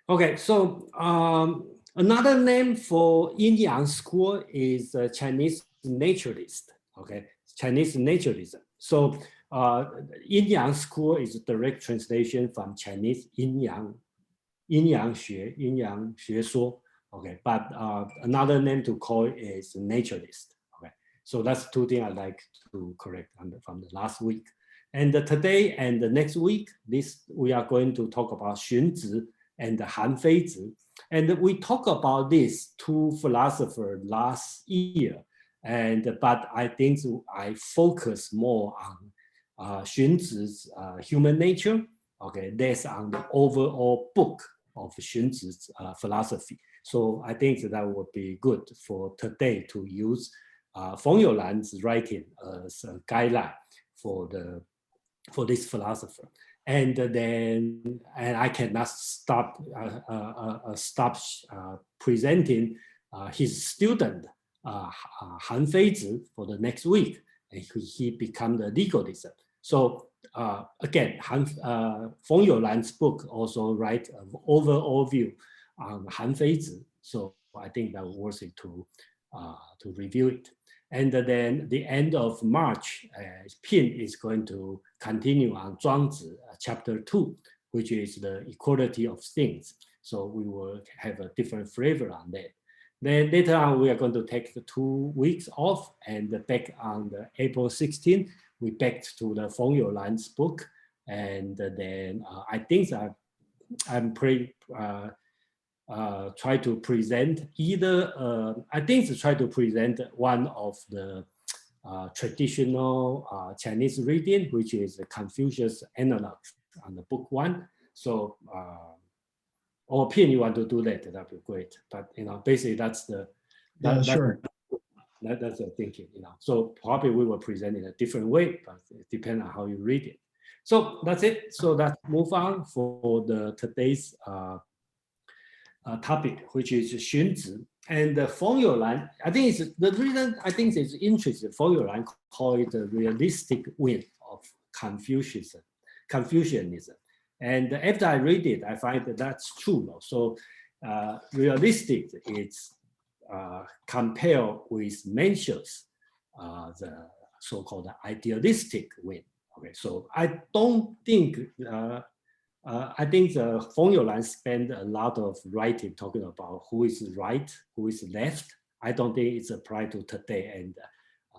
Okay, so another name for Yin Yang school is Chinese naturalist. Okay, Chinese naturalism. So Yin Yang school is a direct translation from Chinese Yin Yang 学, Yin Yang 学说. Okay, but another name to call it is naturalist. Okay, so that's two things I like to correct from the last week. And today and the next week, we are going to talk about Xunzi and Han Feizi. And we talked about these two philosophers last year. But I think I focus more on Xunzi's human nature. Okay, that's on the overall book of Xunzi's philosophy. So I think that would be good for today to use Feng Youlan's writing as a guideline for this philosopher. And I cannot stop presenting his student Han Feizi for the next week, and he become the legalism. So again, Feng Youlan's book also write an overall view on Han Feizi. So I think that worth it to review it. And then the end of March, Pin is going to continue on Zhuangzi, chapter 2, which is the equality of things. So we will have a different flavor on that. Then later on, we are going to take 2 weeks off, and back on the April 16th, we back to the Feng Youlan's book. And then I think I'm pretty try to present either, I think to try to present one of the traditional Chinese reading, which is the Confucius analog on the book 1. So, or Pin, you want to do that, that'd be great. But, basically that's the, sure. That's the thinking, So probably we will present in a different way, but it depends on how you read it. So that's it. So let's move on for today's topic, which is Xunzi. And Feng Youlan, I think the reason I think it's interesting, Feng Youlan call it the realistic wing of Confucianism. And after I read it, I find that that's true. So realistic is compared with Mencius, the so-called idealistic wing. Okay, so I don't think I think the Feng Youlan spent a lot of writing talking about who is right, who is left. I don't think it's applied to today, and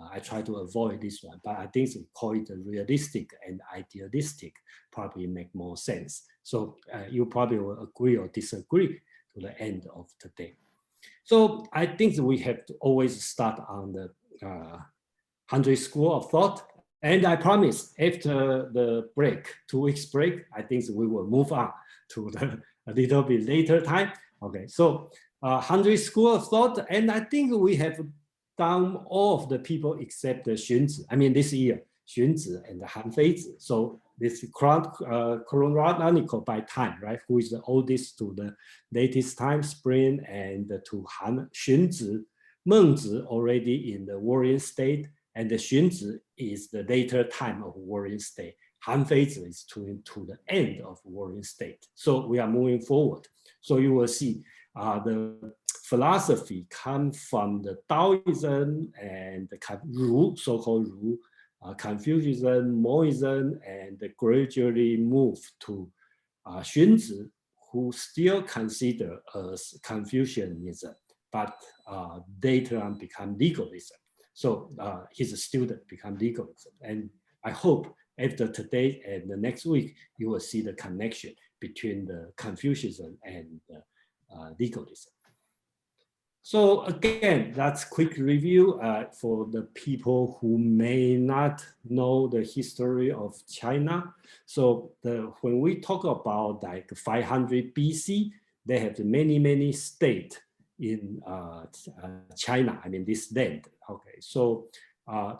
I try to avoid this one. But I think call it realistic and idealistic probably make more sense. So you probably will agree or disagree to the end of today. So I think we have to always start on the 100 school of thought. And I promise after the break, 2 weeks break, I think we will move on to a little bit later time. Okay, so 100 school of thought, and I think we have done all of the people except the Xunzi. I mean, this year, Xunzi and Han Feizi. So this chronological by time, right? Who is the oldest to the latest time, spring, and to Xunzi, Mengzi already in the warring state. And the Xunzi is the later time of warring state. Han Feizi is to the end of warring state. So we are moving forward. So you will see the philosophy comes from the Taoism and the Ru, so-called Ru, Confucianism, Moism, and gradually move to Xunzi, who still considered as Confucianism, but later on become legalism. So his student become legalism. And I hope after today and the next week, you will see the connection between the Confucianism and legalism. So again, that's quick review for the people who may not know the history of China. So when we talk about like 500 BC, they have many states in China, I mean this land. Okay, so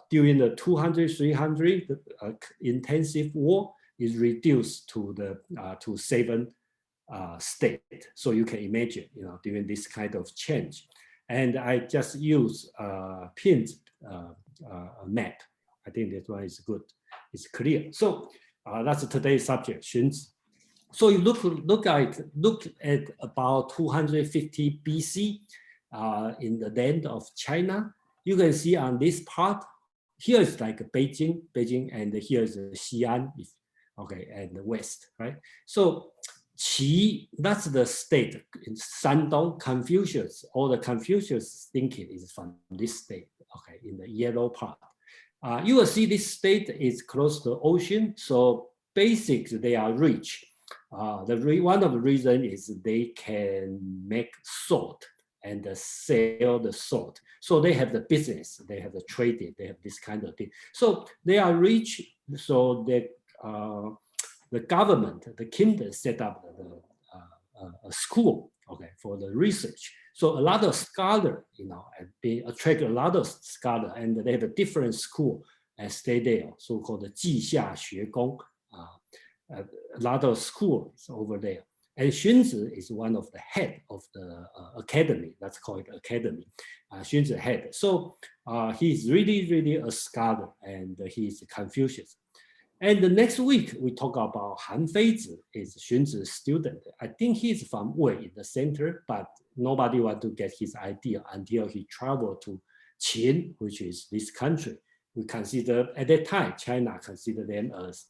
during the 200, 300, the intensive war is reduced to 7 states. So you can imagine, during this kind of change. And I just use Pin's map. I think that one is good. It's clear. So that's today's subject, Xunzi. So you look at about 250 BC in the land of China. You can see on this part, here is like Beijing, and here is Xi'an, okay, and the west, right? So Qi, that's the state in Shandong. Confucius, all the Confucius thinking is from this state, okay, in the yellow part. You will see this state is close to the ocean, so basically they are rich. One of the reasons is they can make salt and sell the salt. So they have the business, they have the trading, they have this kind of thing. So they are rich, so the government, the kingdom set up a school, okay, for the research. So a lot of scholars, they attract a lot of scholars, and they have a different school and stay there, so-called the 稷下学宫, a lot of schools over there. And Xunzi is one of the head of the academy, that's called academy, Xunzi head. So he's really a scholar, and he's Confucius. And the next week, we talk about Han Feizi, is Xunzi's student. I think he's from Wei in the center, but nobody want to get his idea until he traveled to Qin, which is this country. We consider, at that time, China considered them as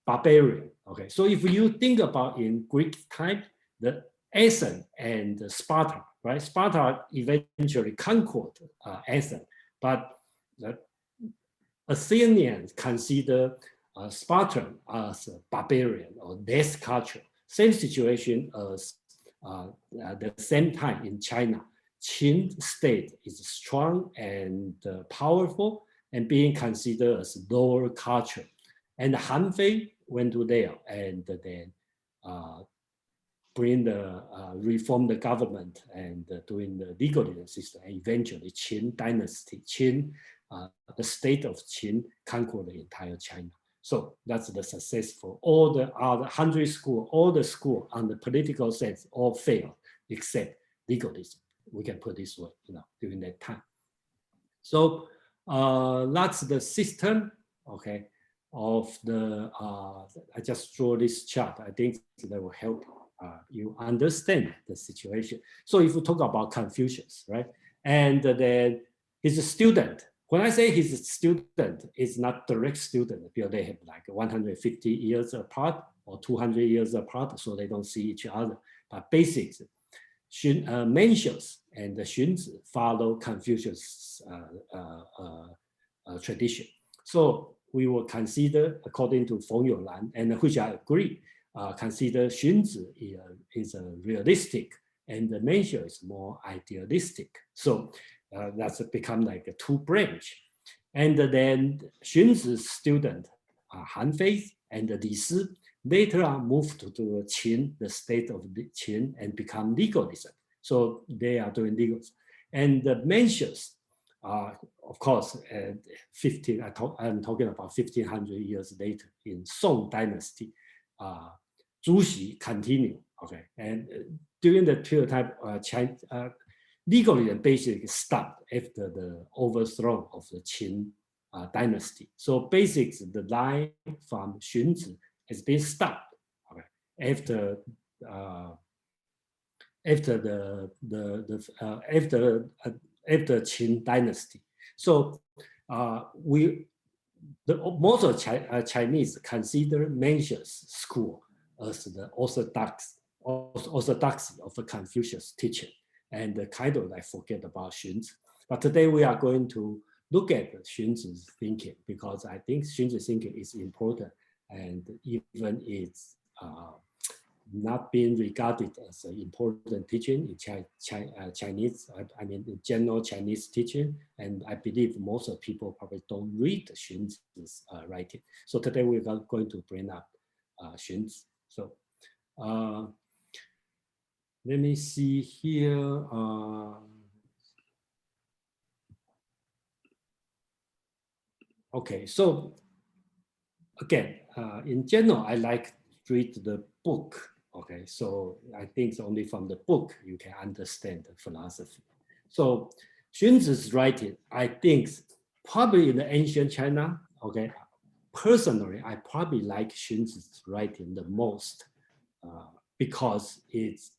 barbarian. Okay, so if you think about in Greek time, the Athens and Sparta, right? Sparta eventually conquered Athens, but the Athenians consider Spartan as a barbarian or less culture. Same situation as the same time in China. Qin state is strong and powerful and being considered as lower culture. And Han Fei went to there and then reform the government and doing the legalism system. And eventually Qin dynasty, the state of Qin conquered the entire China. So that's the successful. All the other 100 schools, all the schools on the political sense all failed except legalism. We can put this way, during that time. So that's the system, okay, of the, I just draw this chart. I think that will help you understand the situation. So if we talk about Confucius, right? And then he's a student. When I say he's a student, it's not direct student because they have like 150 years apart or 200 years apart, so they don't see each other. But basics, Mencius and Xunzi follow Confucius' tradition. So we will consider, according to Feng Youlan, and which I agree, consider Xunzi is a realistic and the Mencius is more idealistic. So that's become like a two branch. And then Xunzi's student, Han Fei and Li Si, later on moved to Qin, the state of Qin, and become legalism. So they are doing legalism. And the Mencius, of course, I'm talking about 1500 years later in Song dynasty, Zhu Xi continued, okay? And during the period of time, legalism basically stopped after the overthrow of the Qin dynasty. So basically the line from Xunzi has been stopped, okay, after Qin dynasty. So most of Chinese consider Mencius school as the orthodoxy of the Confucius teaching, and kind of like forget about Xunzi. But today we are going to look at Xunzi's thinking, because I think Xunzi's thinking is important, and even it's not being regarded as an important teaching in Chinese, I mean, in general Chinese teaching, and I believe most of people probably don't read Xunzi's writing. So today we're going to bring up Xunzi. So let me see here. Okay, so again, in general, I like to read the book. Okay, so I think it's only from the book you can understand the philosophy. So Xunzi's writing, I think probably in the ancient China, okay, personally, I probably like Xunzi's writing the most because it's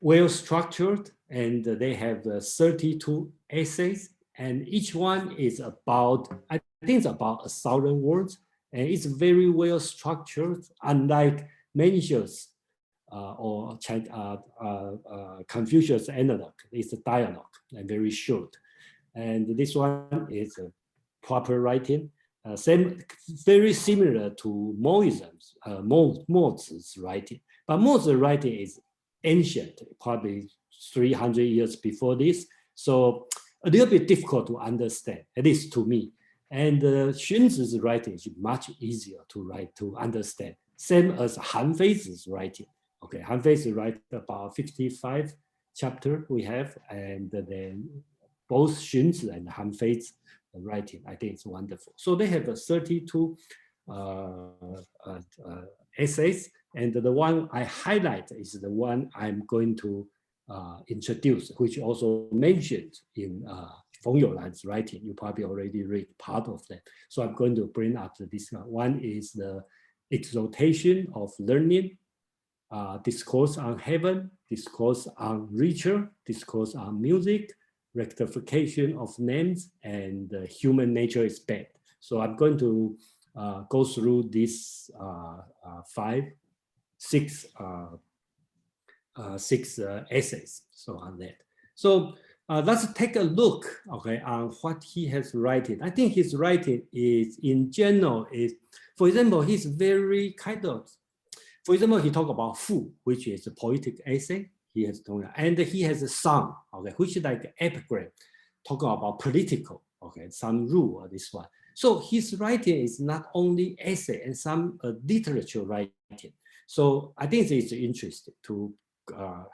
well structured, and they have 32 essays, and each one is about, I think it's about 1,000 words, and it's very well structured, unlike Mencius or Confucius analog. It's a dialogue and very short. And this one is a proper writing, very similar to Mozi's writing. But Mozi's writing is ancient, probably 300 years before this. So a little bit difficult to understand, at least to me. And Xunzi's writing is much easier to write, to understand. Same as Han Fei's writing. Okay, Han Fei's write about 55 chapters we have, and then both Xunzi and Han Fei's writing, I think it's wonderful. So they have 32 essays, and the one I highlight is the one I'm going to introduce, which also mentioned in Feng Youlan's writing. You probably already read part of that. So I'm going to bring up this one. One is the exaltation of learning, discourse on heaven, discourse on ritual, discourse on music, rectification of names, and human nature is bad. So I'm going to go through these six essays. So on that. So let's take a look, okay, on what he has written. I think his writing is, in general, is, for example, he's very kind of, for example, he talk about Fu, which is a poetic essay. He has told, and he has a Hsun, okay, which is like epigram, talking about political, okay, some rule or this one. So his writing is not only essay and some literature writing. So I think it's interesting to,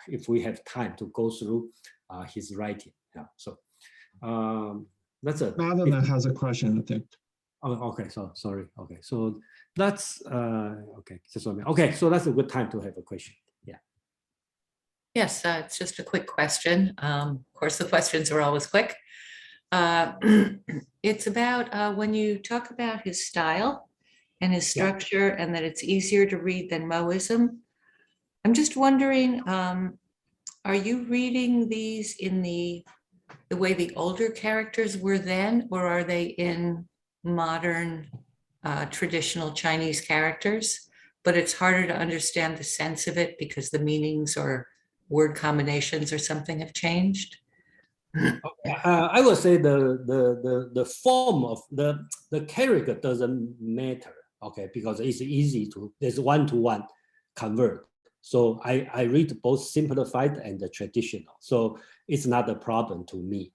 if we have time, to go through his writing. Yeah. So that's a. Madeline has a question, I think. Oh, okay. So sorry. Okay. So that's okay. Okay. So that's a good time to have a question. Yeah. Yes, it's just a quick question. Of course, the questions are always quick. It's about when you talk about his style and his structure, and that it's easier to read than Moism. I'm just wondering, are you reading these in the way the older characters were then, or are they in modern traditional Chinese characters? But it's harder to understand the sense of it because the meanings or word combinations or something have changed? I would say the form of the character doesn't matter, okay, because it's easy to, there's one-to-one convert. So I read both simplified and the traditional. So it's not a problem to me.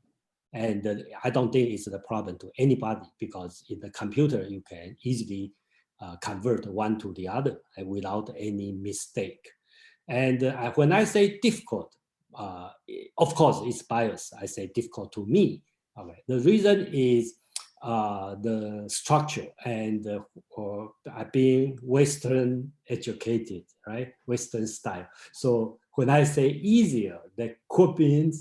And I don't think it's a problem to anybody, because in the computer, you can easily convert one to the other without any mistake. And when I say difficult, of course, it's biased. I say difficult to me. Okay. The reason is the structure and being Western educated, right? Western style. So when I say easier, that could mean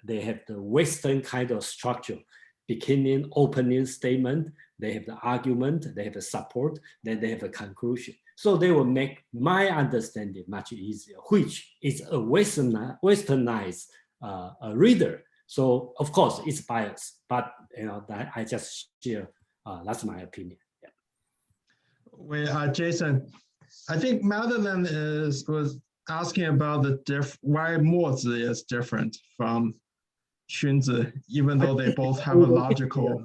they have the Western kind of structure, beginning, opening statement, they have the argument, they have the support, then they have a conclusion. So they will make my understanding much easier, which is a westernized reader. So of course it's biased, but you know that I just share. That's my opinion. Yeah. Wait, Jason, I think Madeline was asking about the why Mozi is different from Xunzi, even though they both have a logical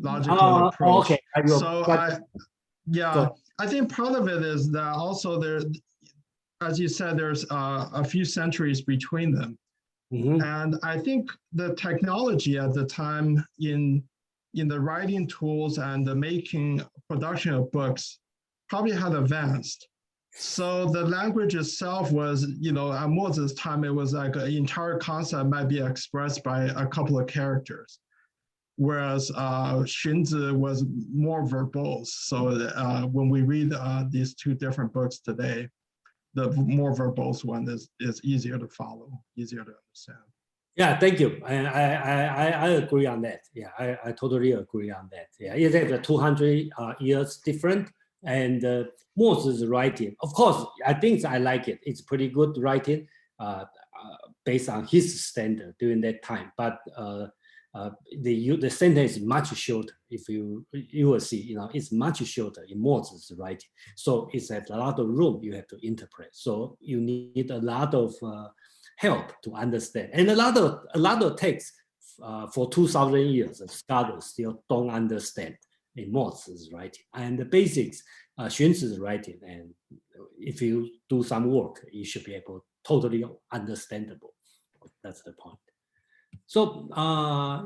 approach. Okay. So I think part of it is that also there, as you said, there's a few centuries between them. Mm-hmm. And I think the technology at the time in the writing tools and the production of books probably had advanced. So the language itself was, you know, at Mozi's time, it was like an entire concept might be expressed by a couple of characters, whereas Xunzi was more verbose. So when we read these two different books today, the more verbose one is easier to follow, easier to understand. Yeah, thank you. I agree on that. Yeah, I totally agree on that. Yeah, it is 200 years different, And Moses' writing, of course, I think I like it. It's pretty good writing based on his standard during that time. But the sentence is much shorter. If you will see, it's much shorter in Moses' writing. So it's a lot of room you have to interpret. So you need a lot of help to understand, and a lot of texts for 2,000 years, scholars still don't understand in Moses' writing and the basics, Xunzi's writing. And if you do some work, you should be able totally understandable. That's the point. So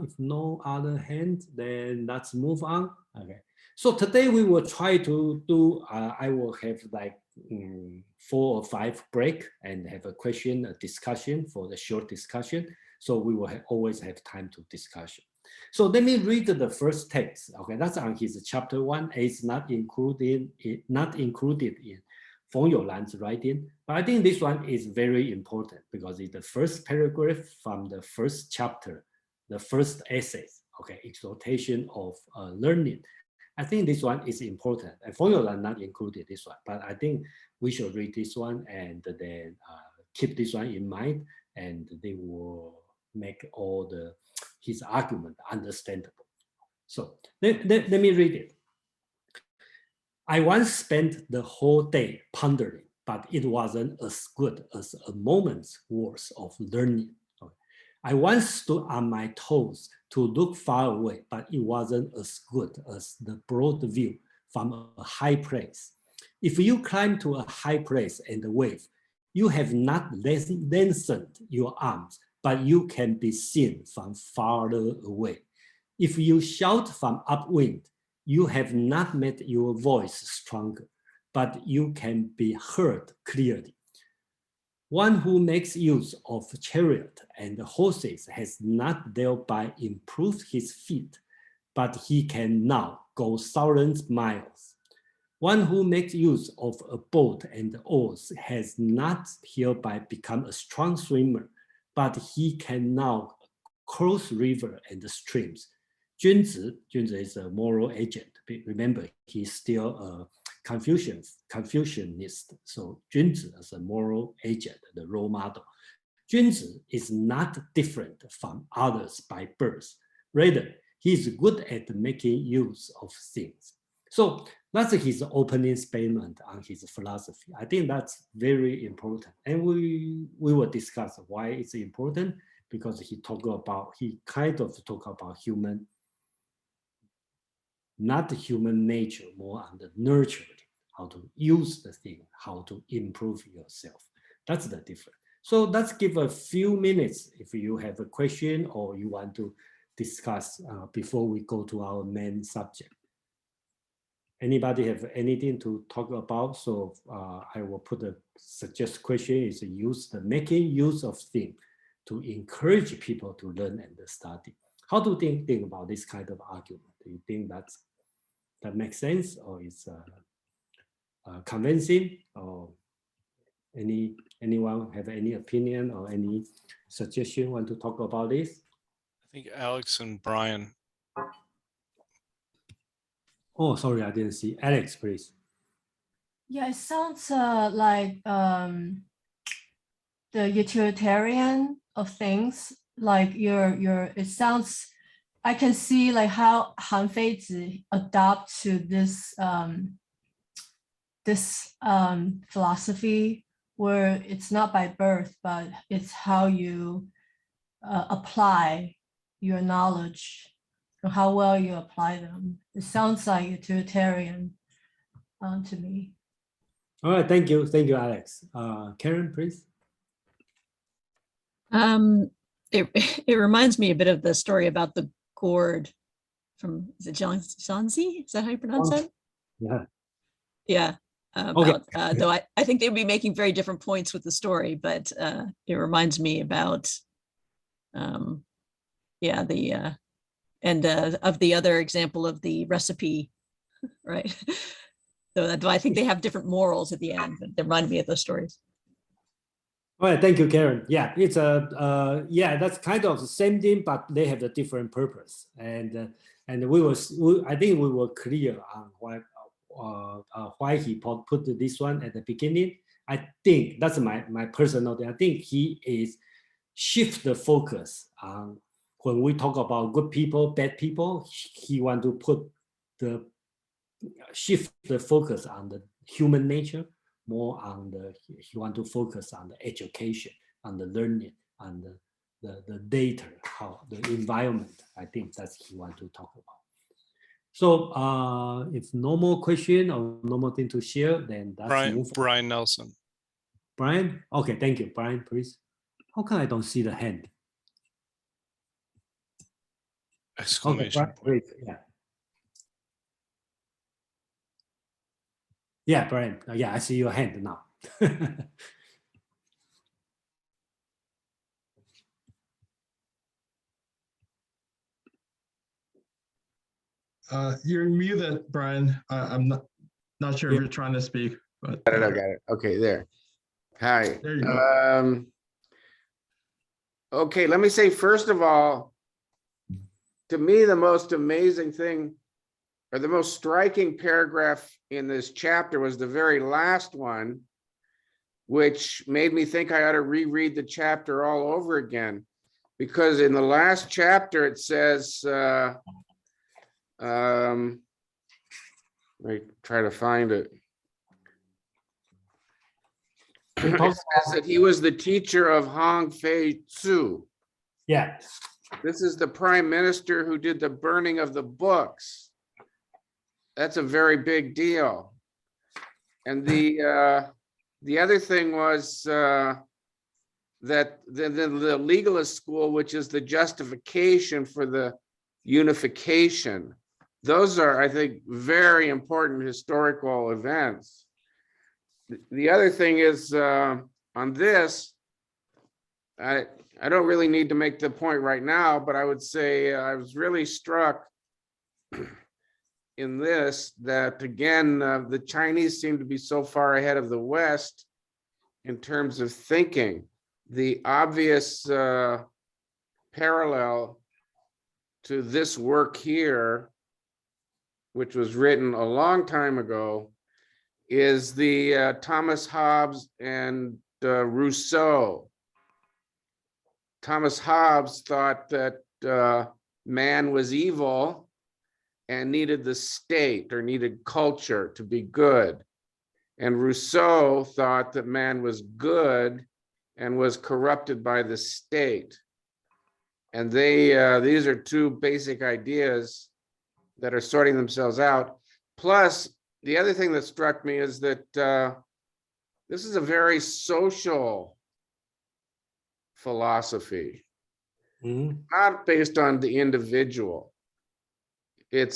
if no other hand, then let's move on. Okay. So today we will try to do, I will have like 4 or 5 break and have a question, a discussion for the short discussion. So we will always have time to discussion. So let me read the first text. Okay, that's on his chapter 1. It's not included in Feng Youlan's writing, but I think this one is very important because it's the first paragraph from the first chapter, the first essay. Okay, exaltation of learning. I think this one is important. And Feng Youlan not included this one, but I think we should read this one and then keep this one in mind, and they will make all his argument understandable. So let me read it. I once spent the whole day pondering, but it wasn't as good as a moment's worth of learning. I once stood on my toes to look far away, but it wasn't as good as the broad view from a high place. If you climb to a high place and wave, you have not lengthened your arms, but you can be seen from farther away. If you shout from upwind, you have not made your voice stronger, but you can be heard clearly. One who makes use of chariot and horses has not thereby improved his feet, but he can now go 1,000 miles. One who makes use of a boat and oars has not hereby become a strong swimmer, but he can now cross river and streams. Xunzi is a moral agent. Remember, he's still a Confucianist. So Xunzi is a moral agent, the role model. Xunzi is not different from others by birth. Rather, he is good at making use of things. So that's his opening statement on his philosophy. I think that's very important. And we will discuss why it's important, because he kind of talk about human, not human nature, more on the nurture, how to use the thing, how to improve yourself. That's the difference. So let's give a few minutes if you have a question or you want to discuss before we go to our main subject. Anybody have anything to talk about? So I will put a suggest question is making use of things to encourage people to learn and study. How do you think about this kind of argument? Do you think that makes sense, or is convincing, or anyone have any opinion or any suggestion want to talk about this? I think Alex and Brian. Oh, sorry, I didn't see. Alex, please. Yeah, it sounds like the utilitarian of things. Like it sounds. I can see like how Han Feizi adapt to this philosophy, where it's not by birth, but it's how you apply your knowledge, or how well you apply them. It sounds like utilitarian to me. All right, thank you, Alex. Karen, please. It reminds me a bit of the story about the gourd from, is it Xunzi? Is that how you pronounce it? Yeah. Yeah. Okay. Though I think they'd be making very different points with the story, but it reminds me about, of the other example of the recipe, right? So I think they have different morals at the end, but they remind me of those stories. All right, thank you, Karen. Yeah, it's that's kind of the same thing, but they have a different purpose. And I think we were clear on why he put this one at the beginning. I think that's my personal thing. I think he is shift the focus on when we talk about good people, bad people. He want to put the shift the focus on the human nature, more on the, he want to focus on the education, on the learning, on the data, how the environment. I think that's he want to talk about. So if no more question or no more thing to share, then that's move on. Brian Nelson. Brian? Okay, thank you. Brian, please. How come I don't see the hand? Exclamation okay, point. please, yeah. Yeah, Brian. Yeah, I see your hand now. You're muted, Brian. I'm not sure if you're trying to speak, but Got it. Okay, there. Hi. There you go. Okay, let me say, first of all, to me, the most amazing thing, or the most striking paragraph in this chapter was the very last one, which made me think I ought to reread the chapter all over again. Because in the last chapter, it says, let me try to find it. It says that he was the teacher of Hong Fei Tzu. Yeah. This is the prime minister who did the burning of the books. That's a very big deal. And the other thing was that the legalist school, which is the justification for the unification, those are, I think, very important historical events. The other thing is on this, I don't really need to make the point right now, but I would say I was really struck in this that, again, the Chinese seem to be so far ahead of the West in terms of thinking. The obvious parallel to this work here, which was written a long time ago, is the Thomas Hobbes and Rousseau. Thomas Hobbes thought that man was evil and needed the state or needed culture to be good. And Rousseau thought that man was good and was corrupted by the state. And these are two basic ideas that are sorting themselves out. Plus, the other thing that struck me is that this is a very social philosophy, not based on the individual. He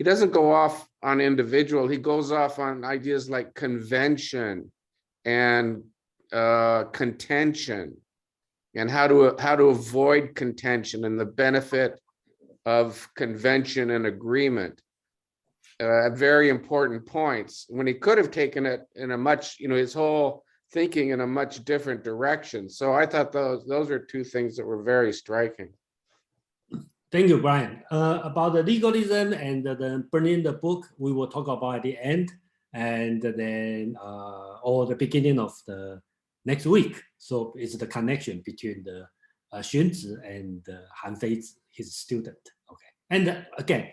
doesn't go off on individual. He goes off on ideas like convention and contention, and how to avoid contention and the benefit of convention and agreement. Very important points, when he could have taken it in a much, his whole thinking in a much different direction. So I thought those are two things that were very striking. Thank you, Brian. About the legalism and the burning the book, we will talk about at the end, and then or the beginning of the next week. So it's the connection between the Xunzi and Han Fei, his student. Okay, and again,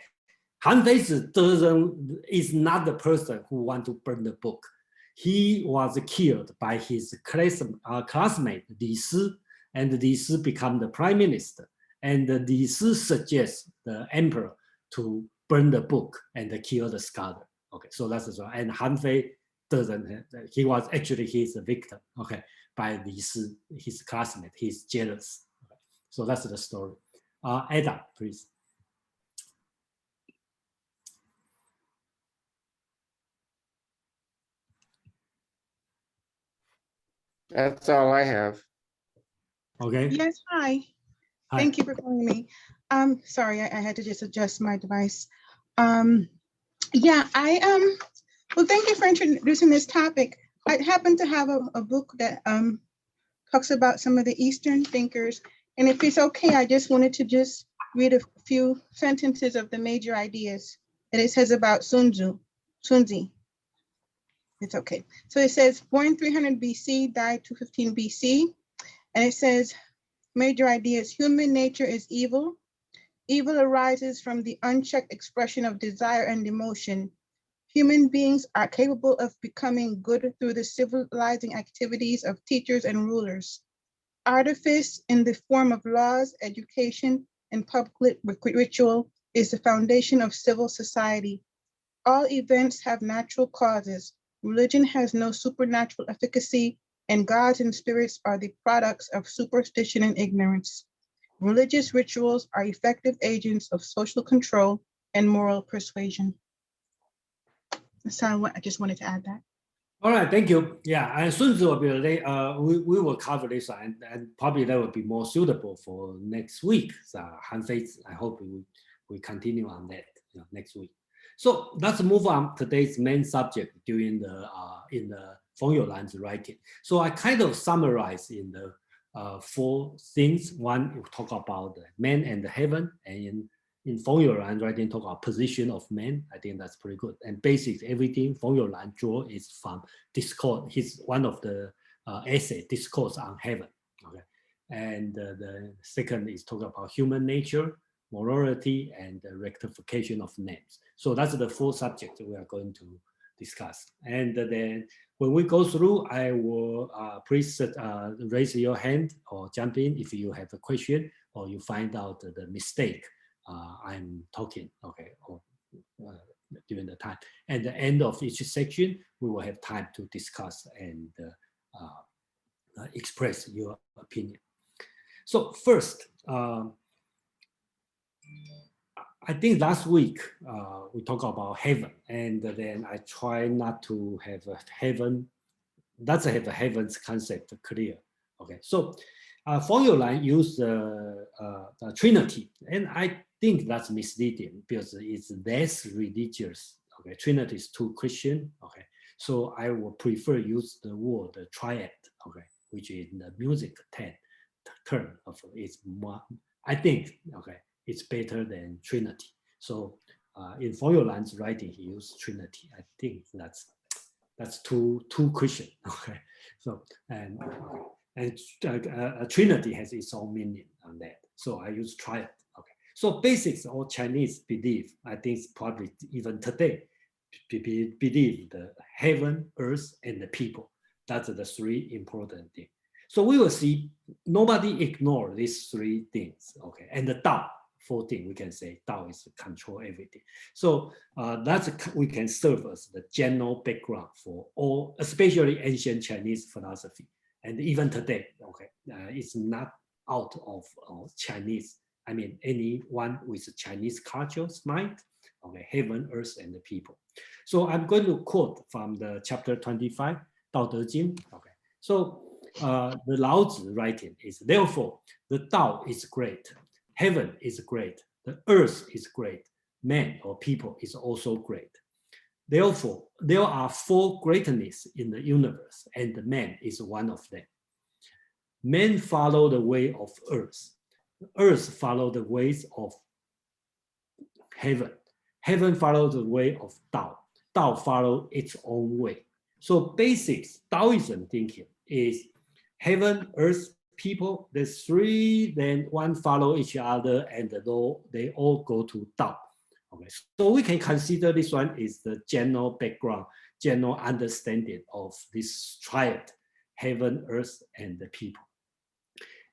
Han Fei is not the person who want to burn the book. He was killed by his classmate Li Si, and Li Si become the prime minister. And Li Si suggests the emperor to burn the book and kill the scholar. Okay, so that's the story. And Han Fei doesn't. He was actually his victim. Okay, by Li Si, his classmate. He's jealous. Okay. So that's the story. Ada, please. That's all I have. Okay. Yes, hi. Hi. Thank you for calling me. Sorry, I had to just adjust my device. Yeah, well, thank you for introducing this topic. I happen to have a book that talks about some of the Eastern thinkers. And if it's okay, I just wanted to just read a few sentences of the major ideas that it says about Sun Tzu. Xunzi. It's okay. So it says, born 300 BC, died 215 BC. And it says, major ideas, human nature is evil. Evil arises from the unchecked expression of desire and emotion. Human beings are capable of becoming good through the civilizing activities of teachers and rulers. Artifice in the form of laws, education, and public ritual is the foundation of civil society. All events have natural causes. Religion has no supernatural efficacy, and gods and spirits are the products of superstition and ignorance. Religious rituals are effective agents of social control and moral persuasion. So I just wanted to add that. All right, thank you. Yeah, and Xunzi will be we will cover this, and probably that will be more suitable for next week. So Hanfei, I hope we continue on that next week. So let's move on today's main subject during the in the Feng Youlan's writing. So I kind of summarize in the 4 things. One, we talk about the man and the heaven, and in Feng Youlan writing talk about position of man. I think that's pretty good. And basics, everything Feng Youlan draw is from discourse. He's one of the essay, discourse on heaven. Okay, and the second is talk about human nature, morality, and the rectification of names. So that's the 4 subjects we are going to discuss. And then when we go through, I will please raise your hand or jump in if you have a question or you find out the mistake I'm talking, okay, or during the time. At the end of each section, we will have time to discuss and express your opinion. So first, I think last week we talked about heaven, and then I try not to have a heaven, let's have a heaven's concept clear. Okay, so Feng Youlan used the Trinity, and I think that's misleading because it's less religious. Okay, Trinity is too Christian. Okay, so I would prefer use the word triad. Okay, which is the music term of it's more. I think okay, it's better than Trinity. So in Feng Youlan's writing, he used Trinity. I think that's too Christian. Okay, so and Trinity has its own meaning on that. So I use triad. Okay. So basics of Chinese belief, I think probably even today, believe the heaven, earth, and the people. That's the 3 important things. So we will see nobody ignore these 3 things. Okay. And the Tao, 4 things we can say Tao is control everything. So we can serve as the general background for all, especially ancient Chinese philosophy. And even today, okay, it's not out of Chinese. I mean, anyone with Chinese culture's mind, okay, heaven, earth, and the people. So I'm going to quote from the chapter 25, Dao De Jing. Okay, so the Lao Tzu writing is, therefore, the Tao is great, heaven is great, the earth is great, man or people is also great. Therefore, there are 4 greatnesses in the universe, and man is one of them. Men follow the way of earth. Earth follows the ways of heaven. Heaven follows the way of Tao. Tao follows its own way. So basics Taoism thinking is heaven, earth, people, the 3, then one follow each other, and they all go to Tao. Okay, so we can consider this one is the general background, general understanding of this triad, heaven, earth, and the people.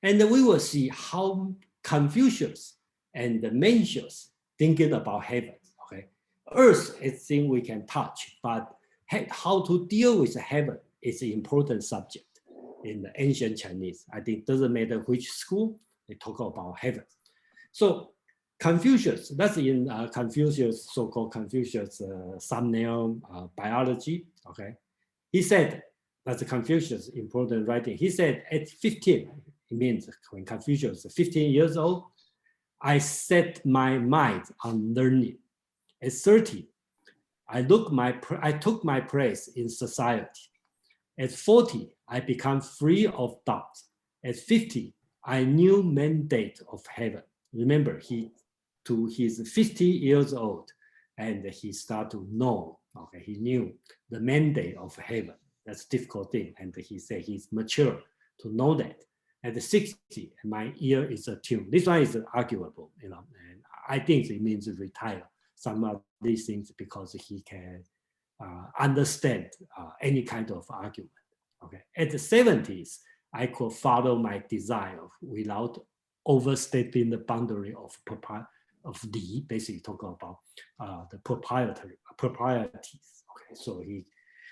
And we will see how Confucius and Mencius thinking about heaven. Okay, earth is thing we can touch, but how to deal with heaven is an important subject in the ancient Chinese. I think it doesn't matter which school, they talk about heaven. So Confucius, that's in Confucius, so-called Confucius thumbnail biology, okay? He said, that's Confucius' important writing. He said at 15, it means when Confucius was 15 years old, I set my mind on learning. At 30, I took my place in society. At 40, I become free of doubt. At 50, I knew mandate of heaven. Remember, he's 50 years old, and he started to know Okay, he knew the mandate of heaven. That's a difficult thing. And he said he's mature to know that. At the 60, my ear is attuned. This one is arguable, and I think it means retire some of these things because he can understand any kind of argument. Okay, at the 70s, I could follow my desire without overstepping the boundary of the, basically talk about the proprieties. Okay,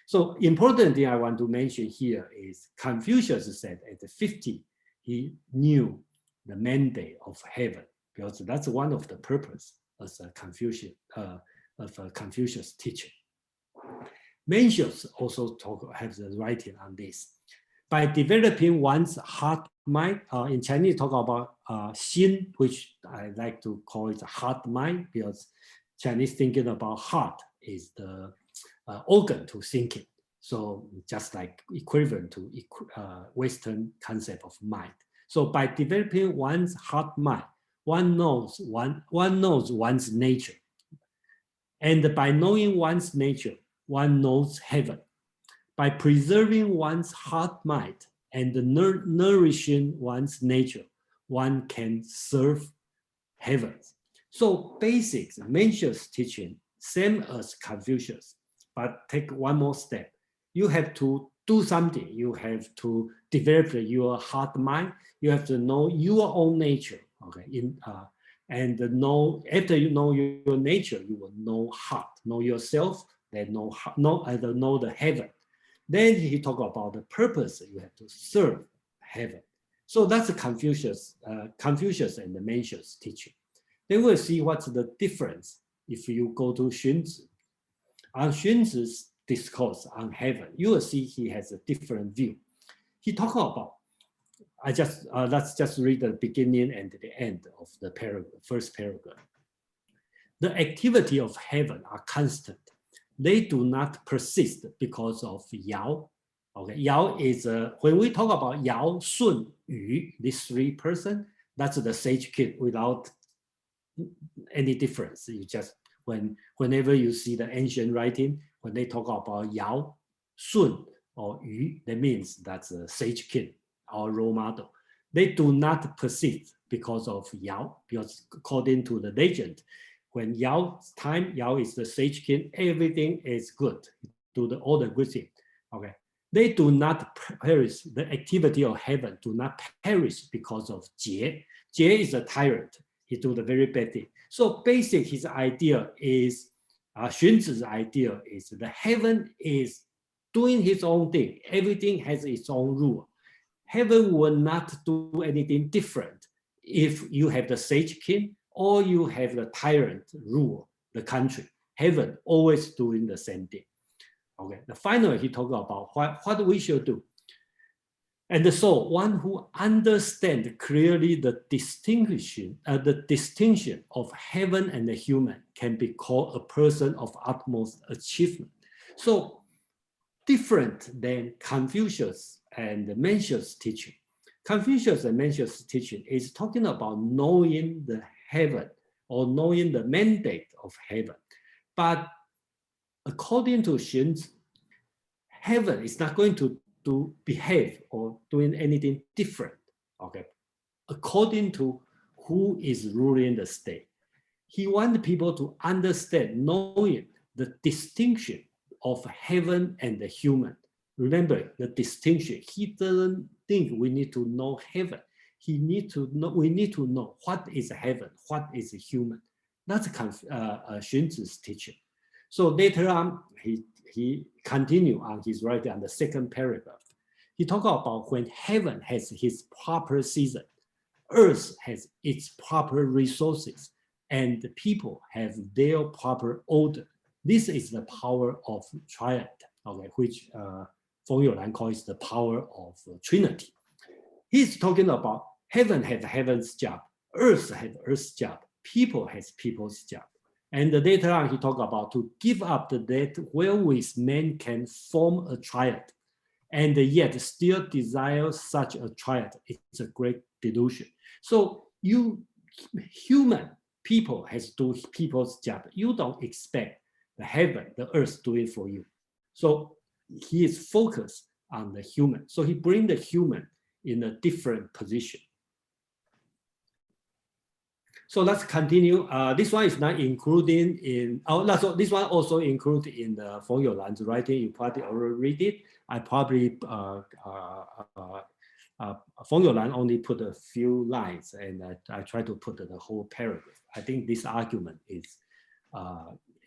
so important thing I want to mention here is Confucius said at the 50, he knew the mandate of heaven, because that's one of the purpose as a Confucian of a Confucius teaching. Mencius also has the writing on this. By developing one's heart mind, in Chinese talk about Xun, which I like to call it heart mind, because Chinese thinking about heart is the organ to thinking. So just like equivalent to Western concept of mind. So by developing one's heart mind, one knows one's nature. And by knowing one's nature, one knows heaven. By preserving one's heart mind and nourishing one's nature, one can serve heaven. So basics, Mencius teaching, same as Confucius, but take one more step. You have to do something. You have to develop your heart mind. You have to know your own nature. Okay, and know, after you know your nature, you will know heart, know yourself, then know the heaven. Then he talk about the purpose. You have to serve heaven. So that's Confucius and the Mencius teaching. Then we'll see what's the difference if you go to Xunzi. On Xunzi's discourse on heaven, you will see he has a different view. He talk about, let's just read the beginning and the end of the first paragraph. The activity of heaven are constant. They do not persist because of Yao. Okay, Yao is, when we talk about Yao, Hsun, Yu, these three persons, that's the sage kid without any difference. You just, whenever you see the ancient writing, when they talk about Yao, Hsun, or Yu, that means that's a sage kid, our role model. They do not persist because of Yao, because according to the legend, when Yao's time, Yao is the sage king, everything is good. Do all the good thing. Okay. They do not perish. The activity of heaven do not perish because of Jie. Jie is a tyrant. He do the very bad thing. So basic, his idea is, Xunzi's idea is the heaven is doing his own thing. Everything has its own rule. Heaven will not do anything different if you have the sage king or you have the tyrant rule the country. Heaven always doing the same thing. Okay. The final he talked about what we should do. And so one who understands clearly the distinction of heaven and the human can be called a person of utmost achievement. So different than Confucius and Mencius teaching. Confucius and Mencius teaching is talking about knowing the heaven or knowing the mandate of heaven. But according to Xunzi, heaven is not going to behave or doing anything different, okay, according to who is ruling the state. He wants people to understand, knowing the distinction of heaven and the human. Remember the distinction. He doesn't think we need to know heaven. We need to know what is heaven, what is human. That's Xunzi's teaching. So later on, he continued on his writing on the second paragraph. He talked about when heaven has his proper season, earth has its proper resources, and the people have their proper order. This is the power of triad, okay, which Feng Youlan calls the power of Trinity. He's talking about heaven has heaven's job, earth has earth's job, people has people's job. And later on, he talked about to give up the debt wherewith man can form a triad, and yet still desire such a triad. It's a great delusion. So human people has to do people's job. You don't expect the heaven, the earth do it for you. So he is focused on the human. So he brings the human in a different position. So let's continue. This one is not included in, this one also included in the Feng Youlan's writing. You probably already read it. I probably, Feng Youlan only put a few lines, and I try to put the whole paragraph. I think this argument is,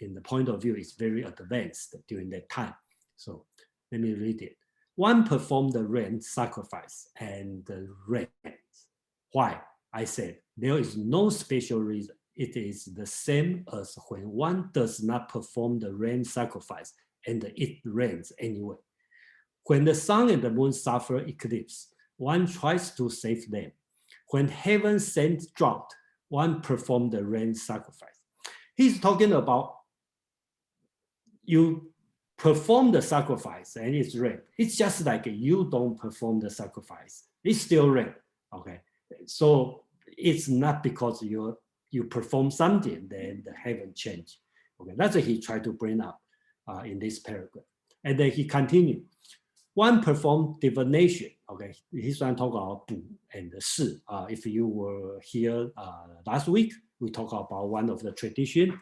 in the point of view, is very advanced during that time. So let me read it. One performed the rain sacrifice and the rain. Why? I said, there is no special reason. It is the same as when one does not perform the rain sacrifice and it rains anyway. When the sun and the moon suffer eclipse, one tries to save them. When heaven sends drought, one performs the rain sacrifice. He's talking about you perform the sacrifice and it's rain. It's just like you don't perform the sacrifice. It's still rain, okay? So it's not because you perform something, then the heaven change. Okay, that's what he tried to bring up in this paragraph. And then he continued. One performed divination. Okay, he's going to talk about Bu and the Shi. If you were here last week, we talked about one of the tradition.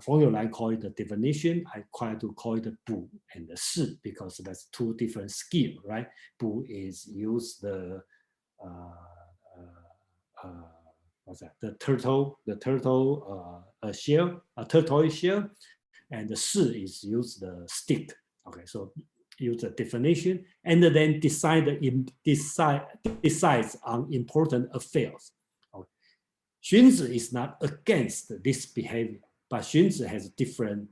Feng Youlan call it the divination. I try to call it the Bu and the Shi because that's two different skills, right? Bu is use the what's that? The turtle shell, a tortoise shell, and the Shi is use the stick. Okay, so use the definition and then decides on important affairs. Okay. Xunzi is not against this behavior, but Xunzi has different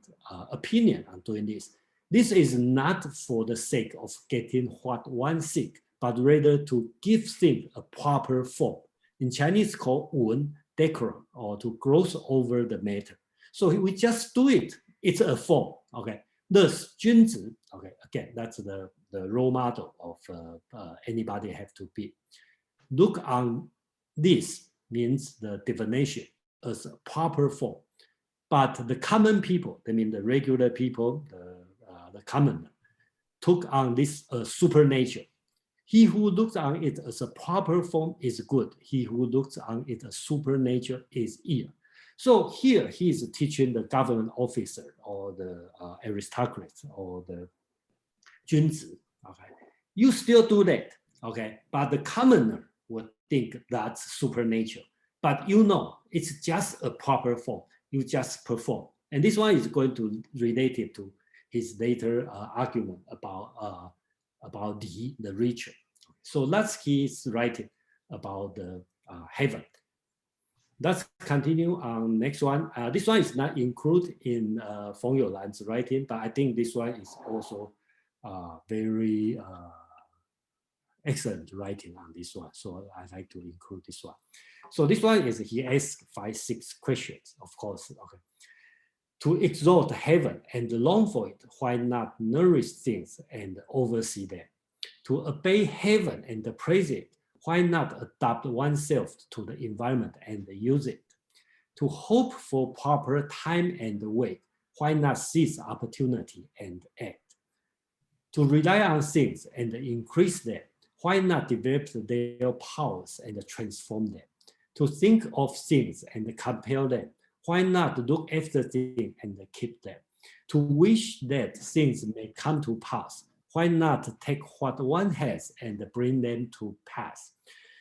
opinion on doing this. This is not for the sake of getting what one seeks, but rather to give things a proper form. In Chinese, called wen, decorum, or to gloss over the matter. So we just do it. It's a form. Okay. Thus, Xunzi, okay, again, that's the role model of anybody have to be. Look on this means the divination as a proper form. But the common people, I mean the regular people, the commoner, took on this supernature. He who looks on it as a proper form is good. He who looks on it as supernature is ill. So here he is teaching the government officer or the aristocrats or the Xunzi. Okay, you still do that. Okay, but the commoner would think that's supernature. But you know, it's just a proper form. You just perform. And this one is going to relate it to his later argument about the ritual. So that's his writing about the heaven. Let's continue on next one. This one is not included in Feng Youlan's writing, but I think this one is also very excellent writing on this one. So I like to include this one. So this one is he asks 5-6 questions, of course. Okay. To exalt heaven and long for it, why not nourish things and oversee them? To obey heaven and praise it, why not adapt oneself to the environment and use it? To hope for proper time and way, why not seize opportunity and act? To rely on things and increase them, why not develop their powers and transform them? To think of things and compel them, why not look after things and keep them? To wish that things may come to pass, why not take what one has and bring them to pass?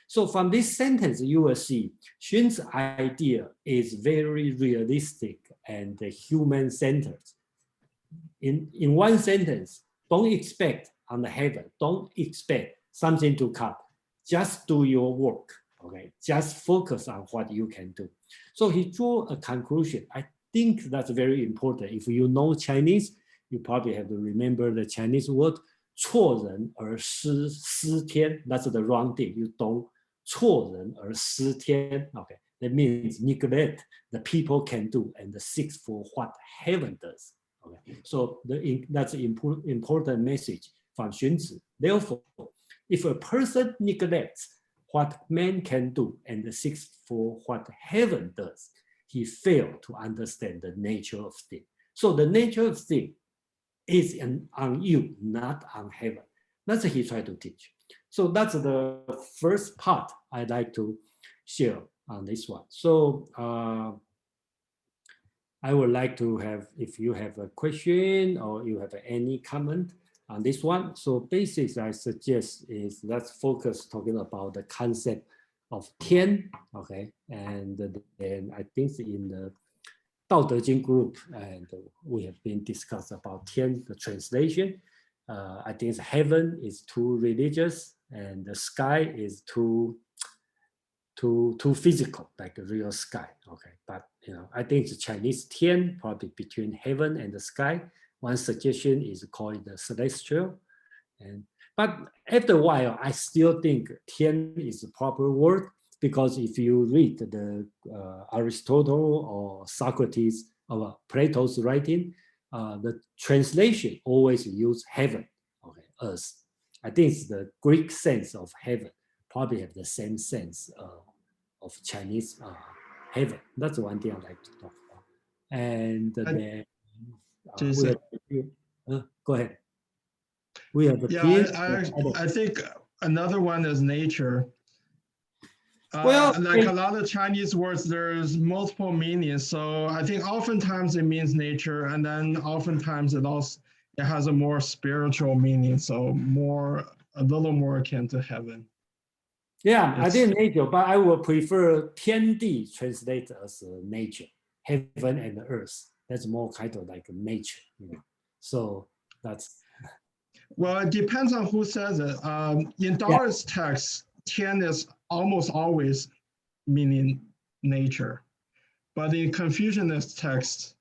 So from this sentence, you will see Xun's idea is very realistic and human-centered. In one sentence, don't expect on the heaven, don't expect something to come. Just do your work, okay? Just focus on what you can do. So he drew a conclusion. I think that's very important. If you know Chinese, you probably have to remember the Chinese word, 错人而失天. That's the wrong thing. You don't 错人而失天. Okay, that means neglect the people can do and seek for what heaven does. Okay, so that's an important message from Xunzi. Therefore, if a person neglects what man can do and seeks for what heaven does, he failed to understand the nature of things. So the nature of thing is on you, not on heaven. That's what he tried to teach. So that's the first part I'd like to share on this one. So I would like to have, if you have a question or you have any comment on this one. So basics I suggest is let's focus talking about the concept of Tian, okay? And then I think in the Dao De Jing group, and we have been discussed about Tian, the translation. I think heaven is too religious and the sky is too physical, like a real sky. Okay, but I think the Chinese Tian, probably between heaven and the sky. One suggestion is called the celestial. But after a while, I still think Tian is the proper word, because if you read the Aristotle or Socrates or Plato's writing, the translation always use heaven, okay, earth. I think it's the Greek sense of heaven probably have the same sense of Chinese heaven. That's one thing I like to talk about. And then go ahead. We have a I think another one is nature. Well, like a lot of Chinese words, there's multiple meanings. So I think oftentimes it means nature, and then oftentimes it has a more spiritual meaning. So a little more akin to heaven. Yeah, I think nature, but I would prefer 天地 translated as nature, heaven and earth. That's more kind of like nature, So that's. Well, it depends on who says it. In Taoist texts, Tian is almost always meaning nature, but in Confucianist texts,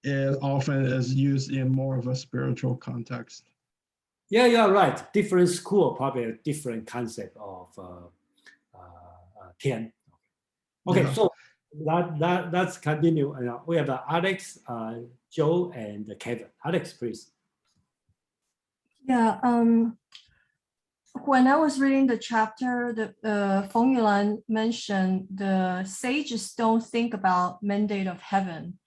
it often is used in more of a spiritual context. Yeah, you're right. Different school probably a different concept of Tian. Okay, yeah. So let's continue. We have Alex, Joe, and Kevin. Alex, please. Yeah. When I was reading the chapter, Feng Yulan mentioned the sages don't think about mandate of heaven.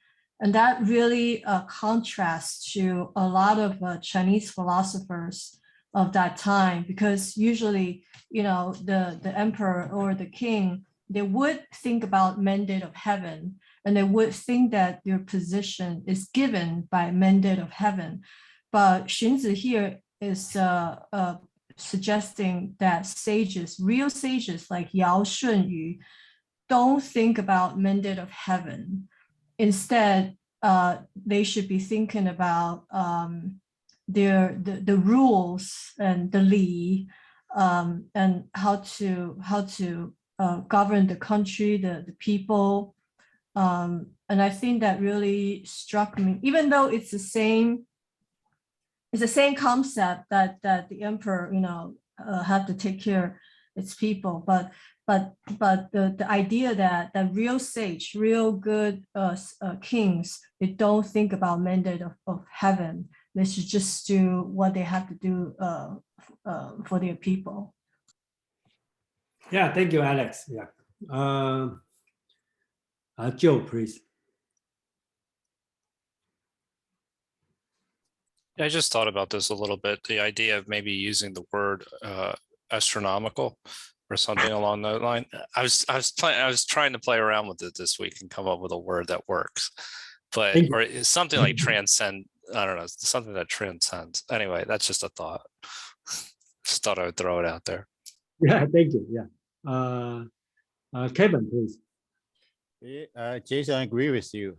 And that really contrasts to a lot of Chinese philosophers of that time, because usually, the emperor or the king, they would think about mandate of heaven, and they would think that their position is given by mandate of heaven. But Xunzi here is suggesting that sages, real sages like Yao Shun Yu, don't think about mandate of heaven. Instead, they should be thinking about the rules and the li, and how to govern the country, the people. And I think that really struck me, even though it's the same concept that the emperor, had to take care of its people, but the idea that real sage, real good kings, they don't think about mandate of heaven. They should just do what they have to do for their people. Yeah, thank you, Alex. Yeah, Joe, please. I just thought about this a little bit. The idea of maybe using the word astronomical or something along that line. I was trying to play around with it this week and come up with a word that works, or something like transcend. I don't know, something that transcends. Anyway, that's just a thought. Just thought I would throw it out there. Yeah, thank you. Yeah, Kevin, please. Jason, I agree with you.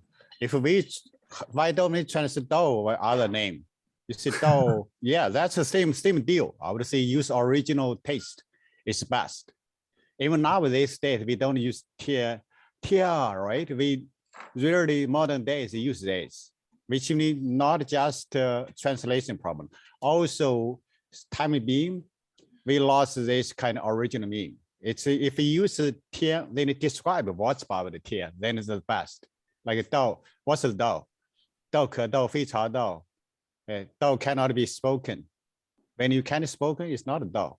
Why don't we translate Dao by other name? You see Dao, yeah, that's the same deal. I would say use original taste is best. Even nowadays state, we don't use tia, right? We rarely modern days use this, which means not just a translation problem. Also, time being, we lost this kind of original meaning. It's if we use tia, then it describe what's about the tia, then it's the best. Like Dao, what's the Dao? Dao ke Dao, fei cha Dao. Dao cannot be spoken. When you can't spoken, it's not a Dao.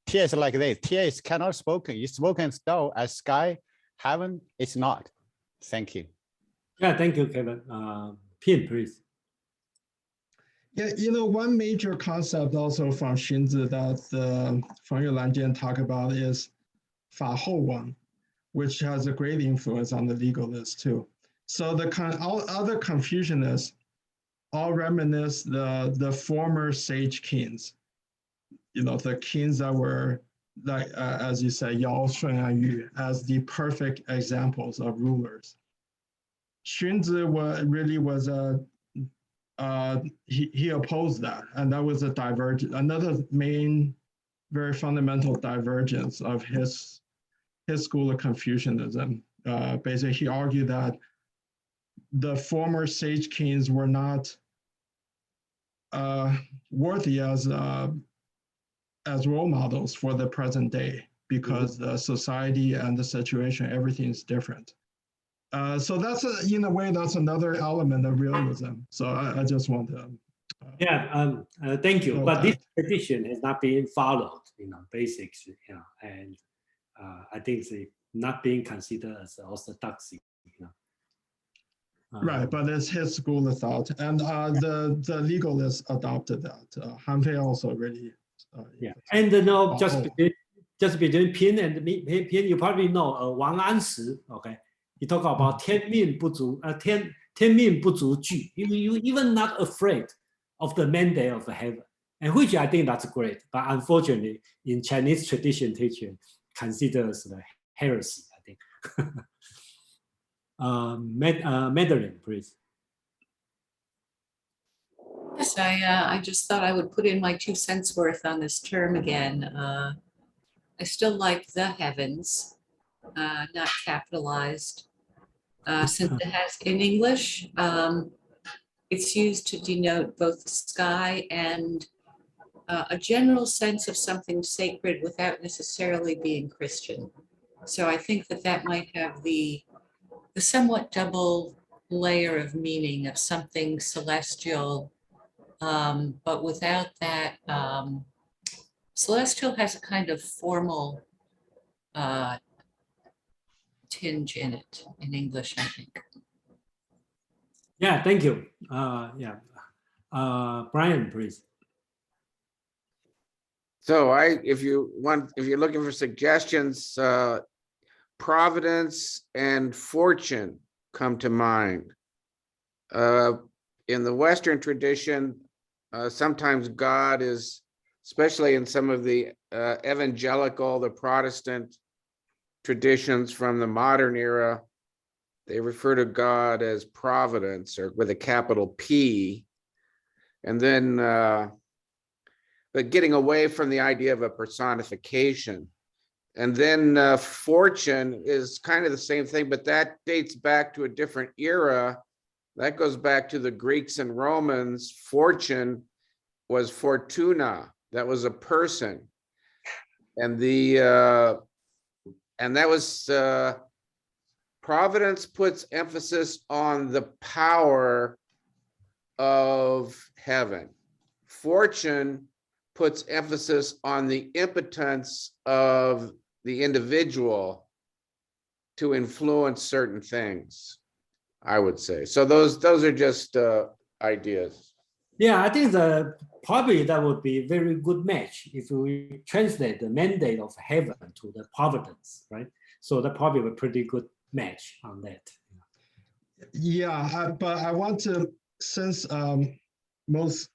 Tia is like this. Tia is cannot spoken. It's spoken as Dao, as sky, heaven, it's not. Thank you. Yeah, thank you, Kevin. Pin, please. Yeah, one major concept also from Xunzi that Feng Yulanjian talk about is 法后王, which has a great influence on the legalists too. So all other Confucianists all reminisce the former sage kings, the kings that were like, as you say, Yao, Shun, and Yu, as the perfect examples of rulers. Xunzi was he opposed that, and that was another main, very fundamental divergence of his school of Confucianism. Basically, he argued that the former sage kings were not worthy as role models for the present day because the society and the situation, everything is different. So that's in a way, that's another element of realism. So I just want to. Thank you. But this tradition has not been followed, basics, and I think it's not being considered as orthodoxy. Right, but it's his school of thought, and the legalists adopted that. Han Fei also really. And just between Pin and Pin, you probably know Wang Anshi. Okay, he talk about 天命不足惧. You even not afraid of the mandate of heaven, and which I think that's great. But unfortunately, in Chinese tradition teaching, considers the heresy. I think. Madeline, please. Yes, I just thought I would put in my 2 cents worth on this term again. I still like the heavens, not capitalized, since it has in English. It's used to denote both the sky and a general sense of something sacred without necessarily being Christian. So I think that might have the somewhat double layer of meaning of something celestial, but without that, celestial has a kind of formal tinge in it in English, I think. Yeah, thank you. Brian, please. So if you're looking for suggestions, Providence and Fortune come to mind. In the Western tradition, sometimes God is, especially in some of the evangelical, the Protestant traditions from the modern era, they refer to God as Providence, or with a capital P. And then, but getting away from the idea of a personification. And then Fortune is kind of the same thing, but that dates back to a different era. That goes back to the Greeks and Romans. Fortune was Fortuna. That was a person. And that was Providence puts emphasis on the power of heaven. Fortune puts emphasis on the impotence of the individual to influence certain things, I would say. So those are just ideas. Yeah, I think probably that would be a very good match if we translate the mandate of heaven to the providence, right? So that probably a pretty good match on that. Yeah, but I want to, since most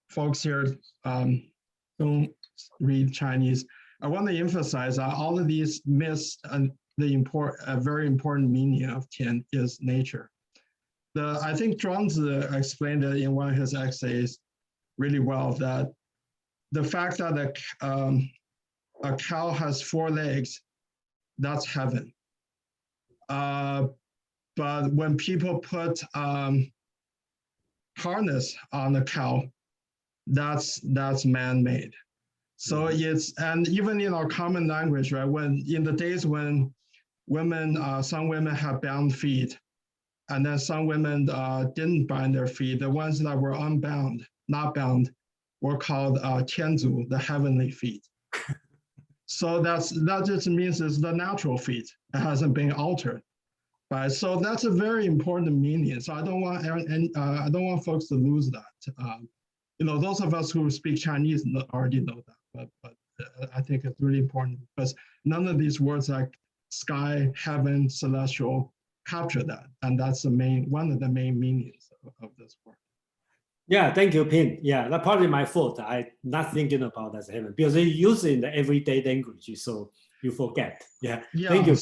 folks here don't read Chinese, I want to emphasize that all of these miss a very important meaning of Tian is nature. I think Xunzi explained it in one of his essays really well, that the fact that a cow has 4 legs, that's heaven. But when people put harness on the cow, that's man-made. So and even in our common language, right? When in the days when some women have bound feet, and then some women didn't bind their feet, the ones that were unbound, not bound, were called tianzu, the heavenly feet. So that just means it's the natural feet. It hasn't been altered. Right, so that's a very important meaning. So I don't want I don't want folks to lose that. You know, those of us who speak Chinese already know that, but I think it's really important because none of these words like sky, heaven, celestial capture that, and that's the one of the main meanings of this word. Yeah, thank you, Pin. Yeah, that's probably my fault. I'm not thinking about that heaven because they use it in the everyday language, so you forget. Yeah, thank you.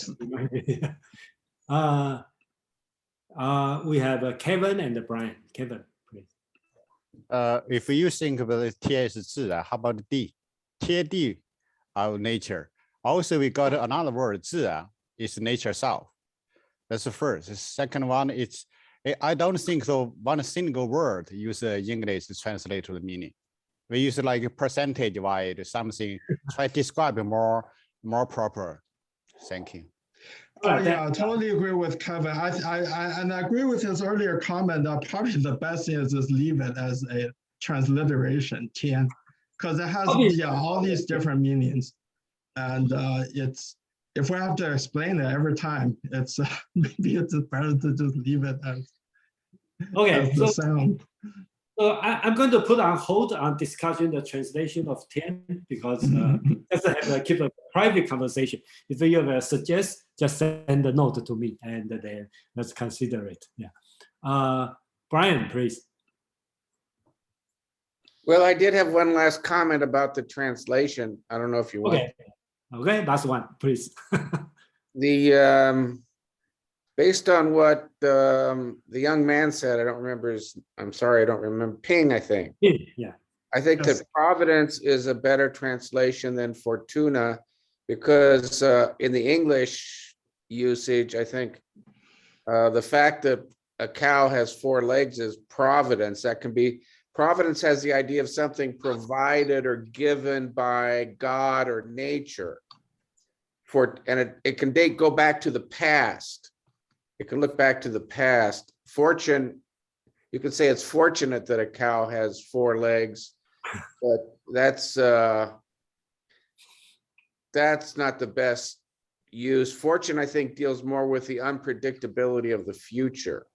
We have Kevin and Brian. Kevin, please. If you think about it, 天是自然, how about 地? 天地 of nature. Also, we got another word, 自然 is nature self. That's the first. The second one, I don't think so. One single word use English to translate to the meaning. We use like percentage wide something, try to describe more proper. Thank you. Oh yeah, I totally agree with Kevin. I agree with his earlier comment that probably the best thing is just leave it as a transliteration, 天, because it has all these different meanings, and if we have to explain it every time, it's maybe it's better to just leave it as the sound. So I'm going to put on hold on discussion the translation of 天 because let's keep a private conversation. If you have a suggest, just send a note to me and then let's consider it. Yeah, Brian, please. Well, I did have one last comment about the translation. I don't know if you want. Okay, last one, please. Based on what the young man said, I don't remember I'm sorry, I don't remember, Ping, I think. Yeah. I think that Providence is a better translation than Fortuna because in the English usage, I think the fact that a cow has 4 legs is providence. Providence has the idea of something provided or given by God or nature. And it can go back to the past. It can look back to the past. Fortune, you could say it's fortunate that a cow has 4 legs, but that's not the best use. Fortune, I think, deals more with the unpredictability of the future.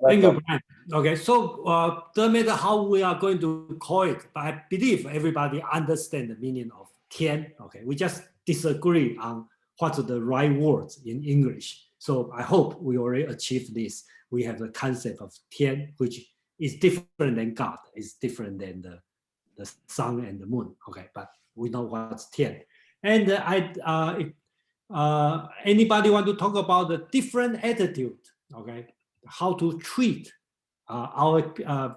Thank you, Brian. Okay, so doesn't matter how we are going to call it, but I believe everybody understands the meaning of 天. Okay, we just disagree on what's the right words in English. So I hope we already achieved this. We have the concept of 天, which is different than God, is different than the sun and the moon. Okay, but we know what's 天. And anybody want to talk about the different attitude? Okay, how to treat our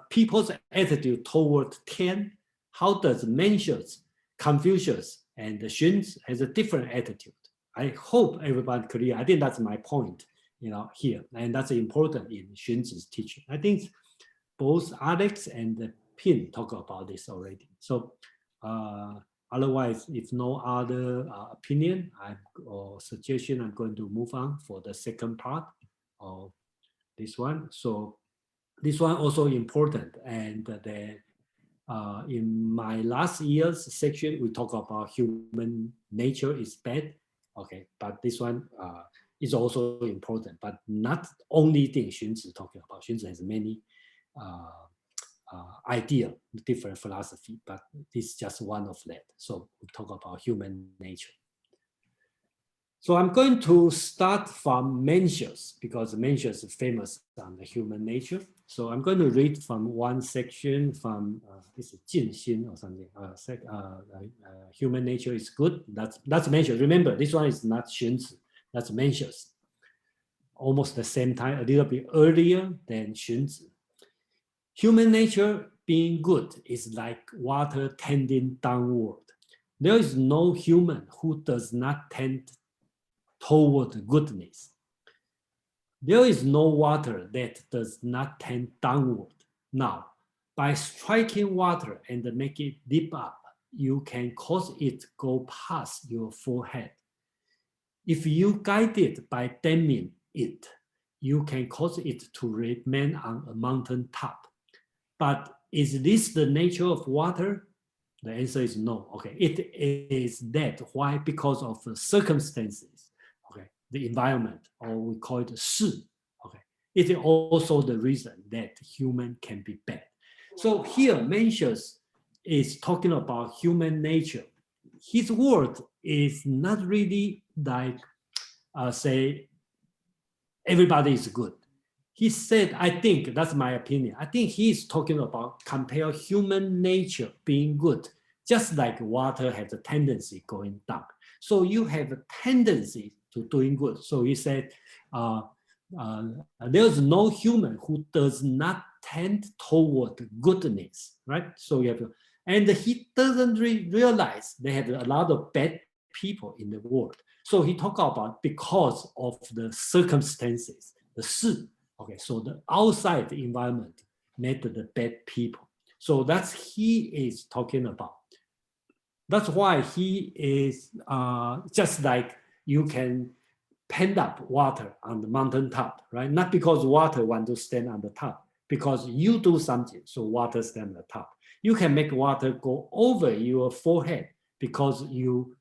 people's attitude toward 天? How does Mencius, Confucius, and Xunzi has a different attitude? I hope everybody clear. I think that's my point, here, and that's important in Xunzi's teaching. I think both Alex and Pin talk about this already. So otherwise, if no other opinion or suggestion, I'm going to move on for the second part of this one. So this one also important, and in my last year's section, we talk about human nature is bad. Okay, but this one is also important, but not only thing Xunzi talking about. Xunzi has many idea, different philosophy, but this is just one of that. So we talk about human nature. So I'm going to start from Mencius because Mencius is famous on the human nature. So I'm going to read from one section from this is Jinxin or something. Human nature is good. That's Mencius. Remember, this one is not Xunzi. That's Mencius. Almost the same time, a little bit earlier than Xunzi. Human nature being good is like water tending downward. There is no human who does not tend toward goodness. There is no water that does not tend downward. Now, by striking water and make it dip up, you can cause it go past your forehead. If you guide it by damming it, you can cause it to remain on a mountain top. But is this the nature of water? The answer is no. Okay, it is that. Why? Because of the circumstances. Okay, the environment, or we call it Hsun. Okay, it is also the reason that human can be bad. So here, Mencius is talking about human nature. His word is not really like say everybody is good. He said, I think, that's my opinion, I think he's talking about compare human nature being good, just like water has a tendency going down. So you have a tendency to doing good. So he said, there's no human who does not tend toward goodness, right? So you have to, and he doesn't realize they have a lot of bad people in the world. So he talked about because of the circumstances, the Hsun. Okay, so the outside environment made the bad people. So that's he is talking about. That's why he is just like you can pent up water on the mountaintop, right? Not because water want to stand on the top, because you do something, so water stand on the top. You can make water go over your forehead because you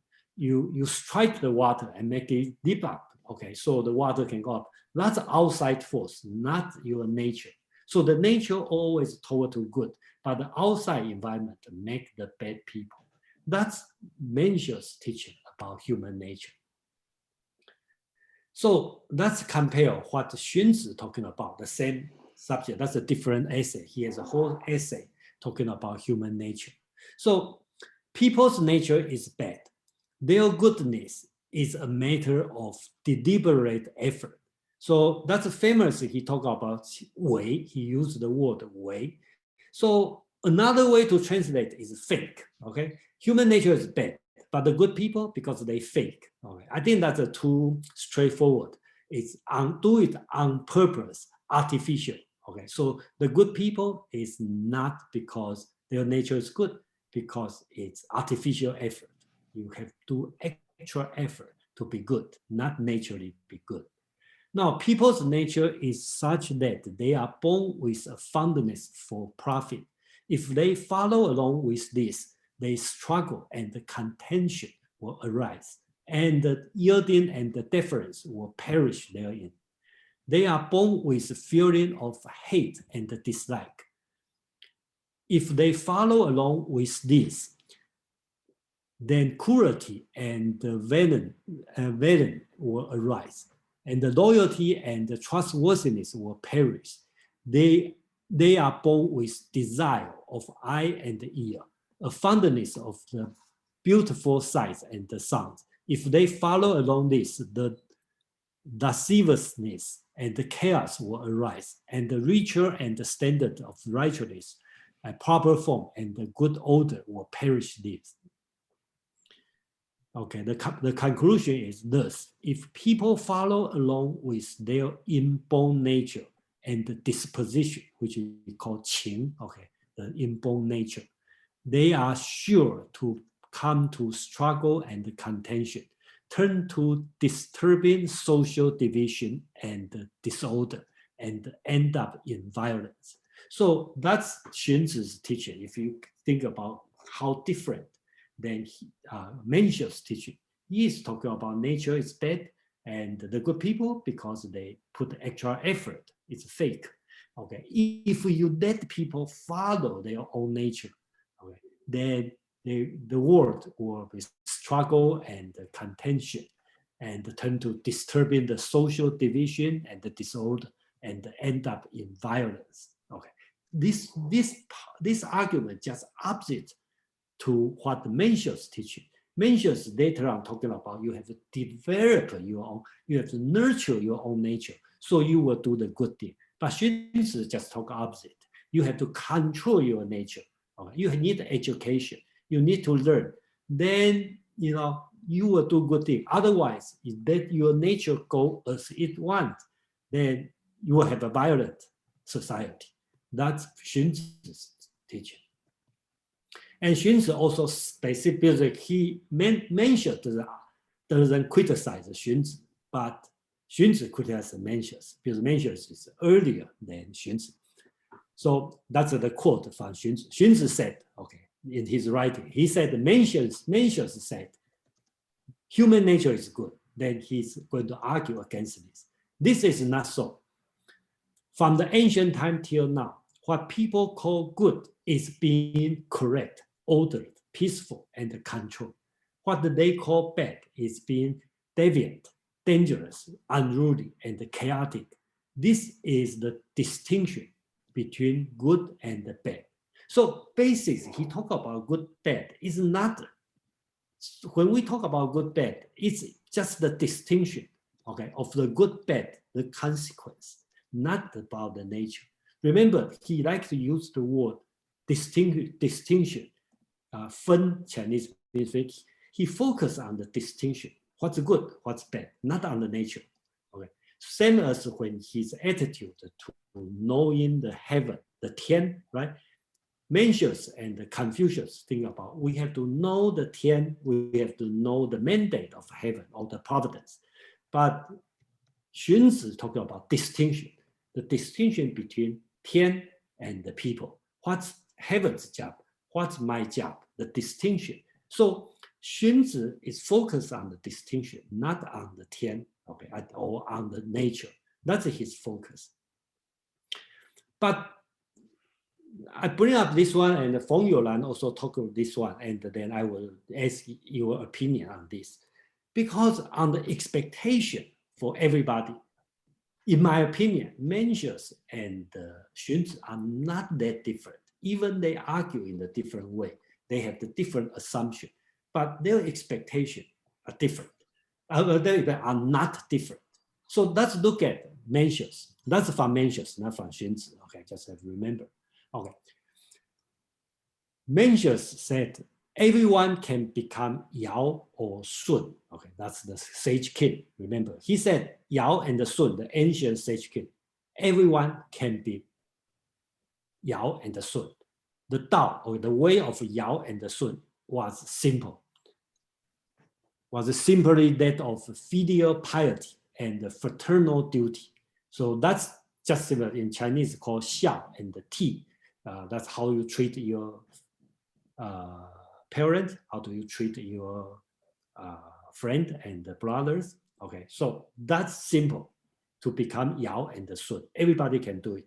strike the water and make it dip up. Okay, so the water can go up. That's outside force, not your nature. So the nature always toward to good, but the outside environment make the bad people. That's Mencius' teaching about human nature. So let's compare what Xunzi talking about, the same subject. That's a different essay. He has a whole essay talking about human nature. So people's nature is bad. Their goodness is a matter of deliberate effort. So that's famous. He talked about way. He used the word way. So another way to translate is fake. Okay, human nature is bad, but the good people, because they fake. Okay, I think that's a too straightforward. It's do it on purpose, artificial. Okay, so the good people is not because their nature is good, because it's artificial effort. You have to do extra effort to be good, not naturally be good. Now, people's nature is such that they are born with a fondness for profit. If they follow along with this, they struggle and the contention will arise, and the yielding and the deference will perish therein. They are born with a feeling of hate and dislike. If they follow along with this, then cruelty and venom will arise, and the loyalty and the trustworthiness will perish. They are born with desire of eye and ear, a fondness of the beautiful sights and the sounds. If they follow along this, the lasciviousness and the chaos will arise, and the ritual and the standard of righteousness, a proper form and the good order will perish this. Okay, the conclusion is thus: if people follow along with their inborn nature and the disposition, which we call qing, okay, the inborn nature, they are sure to come to struggle and contention, turn to disturbing social division and disorder, and end up in violence. So that's Xunzi's teaching. If you think about how different than Mencius' teaching, he is talking about nature is bad, and the good people, because they put extra effort, it's fake. Okay, if you let people follow their own nature, okay, then the world will be struggle and contention, and turn to disturbing the social division and the disorder, and end up in violence. Okay, this argument just opposite to what Mencius teaching. Mencius later on talking about you have to develop your own, you have to nurture your own nature, so you will do the good thing. But Xunzi just talk opposite. You have to control your nature. Okay? You need education. You need to learn. Then you will do good thing. Otherwise, if that your nature go as it wants, then you will have a violent society. That's Xunzi's teaching. And Xunzi also specifically, he Mencius doesn't criticize Xunzi, but Xunzi criticizes Mencius, because Mencius is earlier than Xunzi. So that's the quote from Xunzi. Xunzi said, okay, in his writing, he said, Mencius said, human nature is good, then he's going to argue against this. This is not so. From the ancient time till now, what people call good is being correct, ordered, peaceful, and controlled. What they call bad is being deviant, dangerous, unruly, and chaotic. This is the distinction between good and the bad. So basics, he talk about good, bad. It's not, when we talk about good, bad, it's just the distinction, okay, of the good, bad, the consequence, not about the nature. Remember, he likes to use the word distinction. 分 Chinese means he focused on the distinction. What's good, what's bad, not on the nature. Okay. Same as when his attitude to knowing the heaven, the Tian, right? Mencius and Confucius think about, we have to know the Tian, we have to know the mandate of heaven or the providence. But Xunzi talking about distinction, the distinction between Tian and the people. What's heaven's job? What's my job? The distinction. So Xunzi is focused on the distinction, not on the Tian, okay, or on the nature. That's his focus. But I bring up this one, and Feng Youlan also talk about this one, and then I will ask your opinion on this. Because on the expectation for everybody, in my opinion, Mencius and Xunzi are not that different. Even they argue in a different way. They have the different assumption, but their expectations are different. They are not different. So let's look at Mencius. That's from Mencius, not from Xunzi. Okay, just have to remember. Okay. Mencius said, everyone can become Yao or Hsun. Okay, that's the sage king. Remember, he said Yao and the Hsun, the ancient sage king. Everyone can be Yao and the Hsun. The Tao, or the way of Yao and the Hsun, was simple. Was simply that of filial piety and fraternal duty. So that's just similar in Chinese called Xia and the Ti. That's how you treat your parent, how do you treat your friend and brothers. Okay, so that's simple to become Yao and the Hsun. Everybody can do it.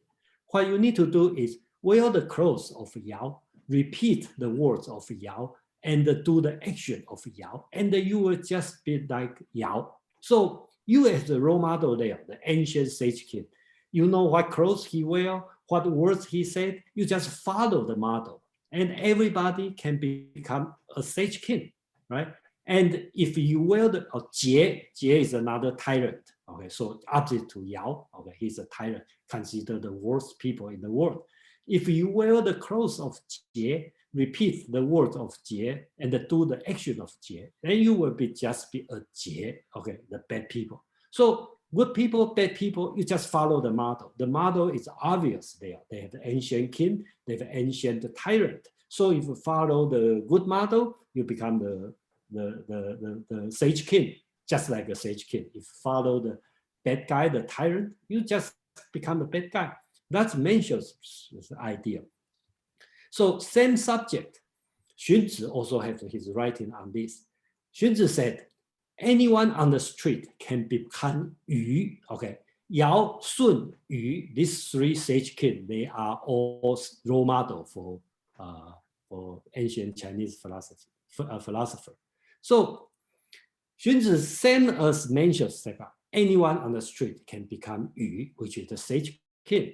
What you need to do is wear the clothes of Yao, repeat the words of Yao, and do the action of Yao, and you will just be like Yao. So you as the role model there, the ancient sage king, you know what clothes he wear, what words he said, you just follow the model, and everybody can become a sage king, right? And if you wear the Jie is another tyrant, okay, so opposite to Yao, okay, he's a tyrant, considered the worst people in the world. If you wear the clothes of Jie, repeat the words of Jie, and do the action of Jie, then you will just be a Jie, okay, the bad people. So good people, bad people, you just follow the model. The model is obvious there. They have the ancient king, they have the ancient tyrant. So if you follow the good model, you become the sage king, just like a sage king. If you follow the bad guy, the tyrant, you just become a bad guy. That's Mencius' idea. So same subject, Xunzi also has his writing on this. Xunzi said, anyone on the street can become Yu. Okay, Yao, Hsun, Yu, these three sage kings, they are all role model for ancient Chinese philosopher. So Xunzi, same as Mencius, said, anyone on the street can become Yu, which is the sage king.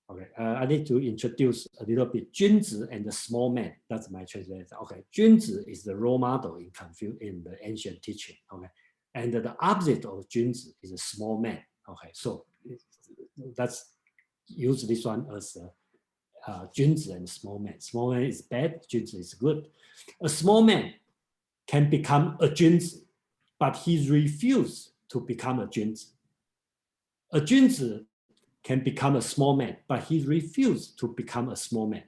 Okay, I need to introduce a little bit Xunzi and the small man. That's my translation. Okay, Xunzi is the role model in the ancient teaching. Okay, and the opposite of Xunzi is a small man. Okay, so let's use this one as Xunzi and small man. Small man is bad, Xunzi is good. A small man can become a Xunzi, but he refused to become a Xunzi. A Xunzi can become a small man, but he refused to become a small man.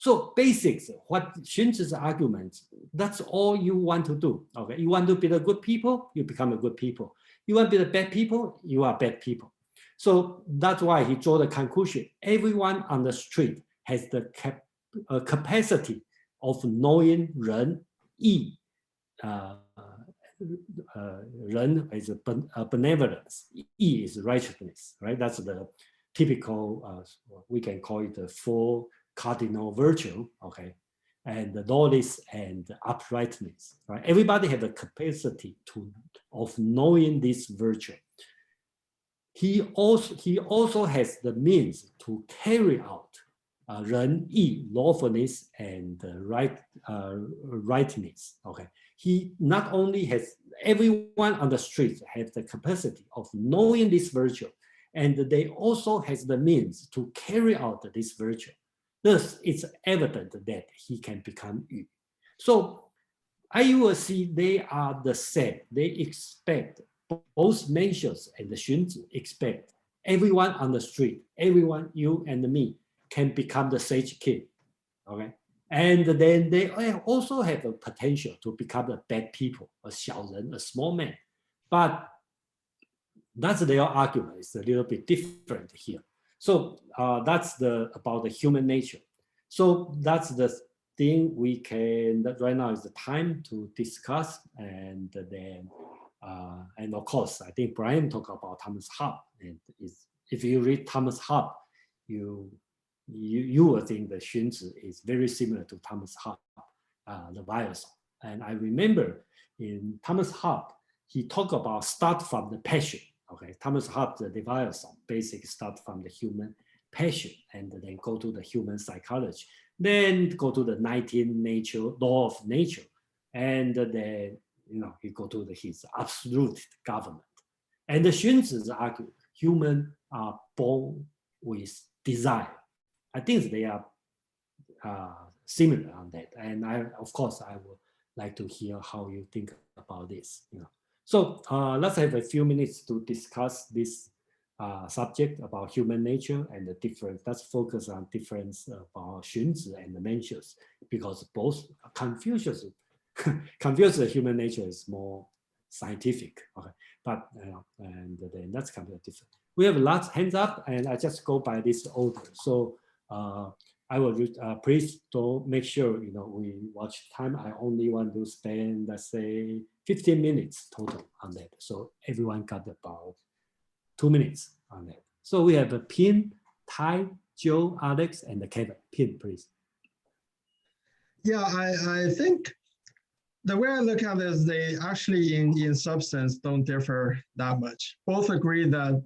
So basics, what Xunzi's argument, that's all you want to do. Okay, you want to be the good people, you become a good people. You want to be the bad people, you are bad people. So that's why he drew the conclusion. Everyone on the street has the capacity of knowing 仁义 Ren is benevolence, Yi is righteousness, right? That's the typical, we can call it the four cardinal virtue, okay? And the knowledge and uprightness, right? Everybody have the capacity of knowing this virtue. He also has the means to carry out Ren, Yi, lawfulness, and rightness. Okay, he not only has everyone on the street have the capacity of knowing this virtue, and they also has the means to carry out this virtue. Thus, it's evident that he can become Yu. So, I will see they are the same. They expect, both Mencius and the Xunzi expect everyone on the street, everyone, you and me, can become the sage king, okay? And then they also have a potential to become a bad people, a xiaoren, a small man. But that's their argument. It's a little bit different here. So that's about the human nature. So that's the thing we can, right now is the time to discuss. And then, and of course, I think Brian talked about Thomas Hobbes. And if you read Thomas Hobbes, you will think the Xunzi is very similar to Thomas Hobbes, the Leviathan. And I remember in Thomas Hobbes, he talked about start from the passion. Okay, Thomas Hobbes, the Leviathan, basically start from the human passion and then go to the human psychology, then go to the 19 law of nature, and then he go to his absolute government. And the Xunzi argue humans are born with desire. I think they are similar on that. And of course, I would like to hear how you think about this. So let's have a few minutes to discuss this subject about human nature and the difference. Let's focus on difference about Xunzi and the Mencius, because both Confucius human nature is more scientific. Okay, but and then that's kind of different. We have lots of hands up, and I just go by this order. So I will please don't make sure we watch time. I only want to spend, let's say, 15 minutes total on that. So everyone got about 2 minutes on that. So we have a Pin, Tai, Joe, Alex, and Kevin. Pin, please. Yeah, I think the way I look at it is they actually in substance don't differ that much. Both agree that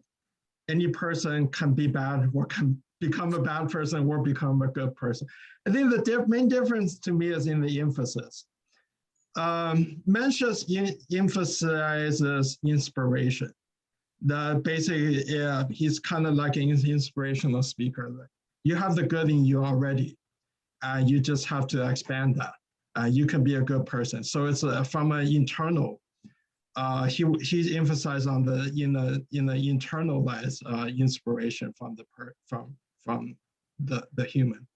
any person can be bad or can become a bad person or become a good person. I think the main difference to me is in the emphasis. Mencius emphasizes inspiration. That basically, he's kind of like an inspirational speaker. You have the good in you already, and you just have to expand that. You can be a good person. So it's from an internal. He's emphasized on the internalized inspiration from the human,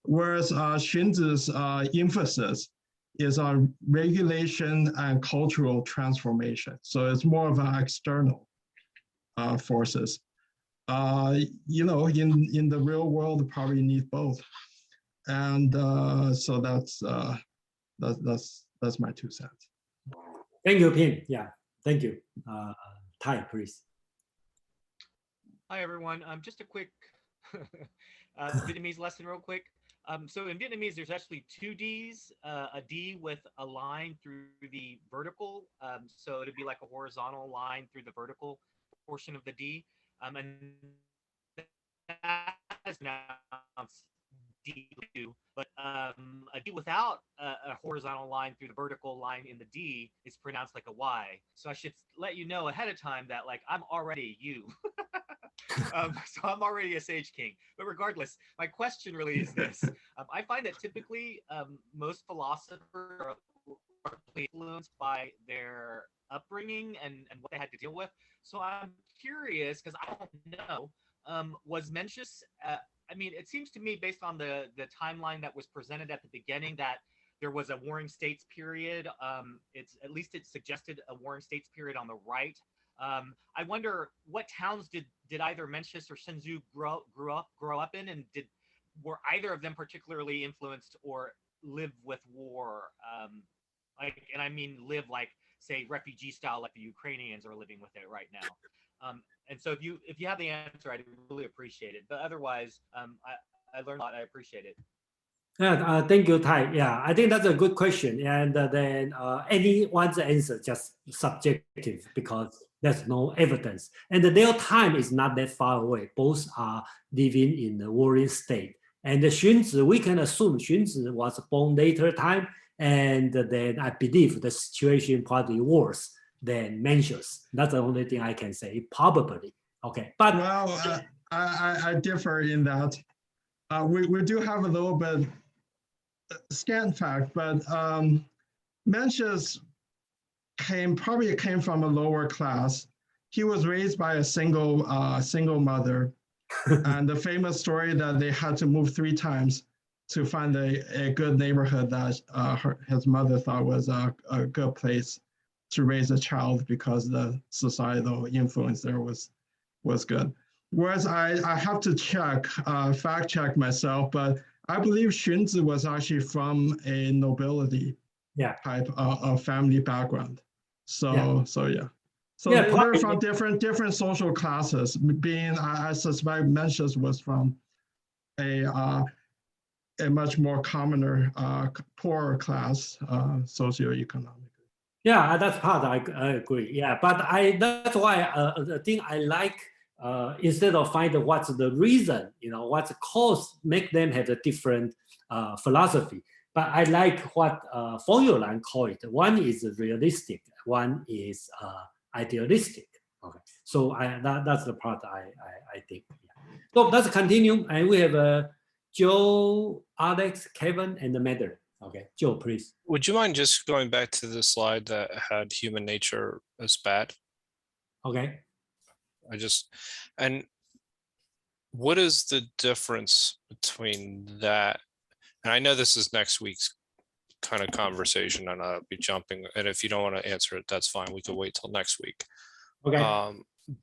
whereas Xunzi's emphasis is on regulation and cultural transformation. So it's more of an external forces. In the real world, probably need both, and so that's my 2 cents. Thank you, Pin. Yeah, thank you. Tai, please. Hi, everyone. Just a quick Vietnamese lesson real quick. So in Vietnamese, there's actually 2 Ds, a D with a line through the vertical. So it'd be like a horizontal line through the vertical portion of the D. And that is pronounced D2, but a D without a horizontal line through the vertical line in the D is pronounced like a Y. So I should let you know ahead of time that I'm already you. So I'm already a Sage King. But regardless, my question really is this. I find that typically most philosophers are influenced by their upbringing and what they had to deal with. So I'm curious, because I don't know, was Mencius, it seems to me based on the timeline that was presented at the beginning that there was a Warring States period. At least it suggested a Warring States period on the right. I wonder what towns did either Mencius or Xunzi grow up in, and were either of them particularly influenced or live with war? And I mean live like say refugee style, like the Ukrainians are living with it right now. And so if you have the answer, I'd really appreciate it. But otherwise, I learned a lot. I appreciate it. Yeah, thank you, Tai. Yeah, I think that's a good question. And then anyone's answer just subjective because there's no evidence. And their time is not that far away. Both are living in the warring state. And the Xunzi, we can assume Xunzi was born later time. And then I believe the situation probably worse than Mencius. That's the only thing I can say, probably. Okay, but well, I differ in that. We do have a little bit scant fact, but Mencius probably came from a lower class. He was raised by a single mother, and the famous story that they had to move 3 times to find a good neighborhood that his mother thought was a good place to raise a child because the societal influence there was good. Whereas I have to fact check myself, but I believe Xunzi was actually from a nobility type of family background. So yeah. So they're from different social classes. Being, I suspect Mencius was from a much more commoner, poorer class socioeconomically. Yeah, that's part I agree. Yeah, but that's why the thing I like instead of finding what's the reason, what's the cause, make them have a different philosophy. But I like what Feng Youlan call it. One is realistic, one is idealistic. Okay, so that's the part I think. Yeah. So let's continue, and we have Joe, Alex, Kevin, and the Matter. Okay, Joe, please. Would you mind just going back to the slide that had human nature as bad? Okay. And what is the difference between that? And I know this is next week's kind of conversation, and I'll be jumping. And if you don't want to answer it, that's fine. We can wait till next week. Okay.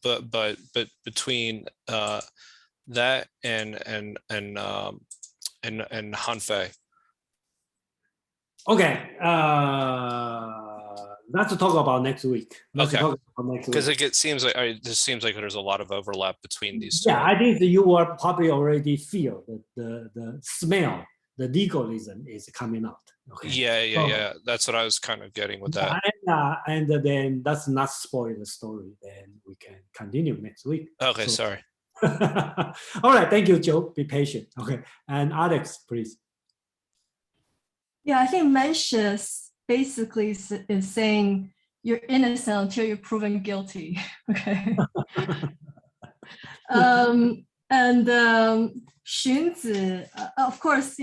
But between that and Hanfei. Okay. Let's talk about next week. Because it seems like this seems like there's a lot of overlap between these two. Yeah, I think that you will probably already feel the smell, the legalism is coming out. Okay. Yeah. That's what I was kind of getting with that. And then that's not spoil the story. Then we can continue next week. Okay, sorry. All right, thank you, Joe. Be patient. Okay, and Alex, please. Yeah, I think Mencius basically is saying you're innocent until you're proven guilty. Okay. And Xunzi, of course,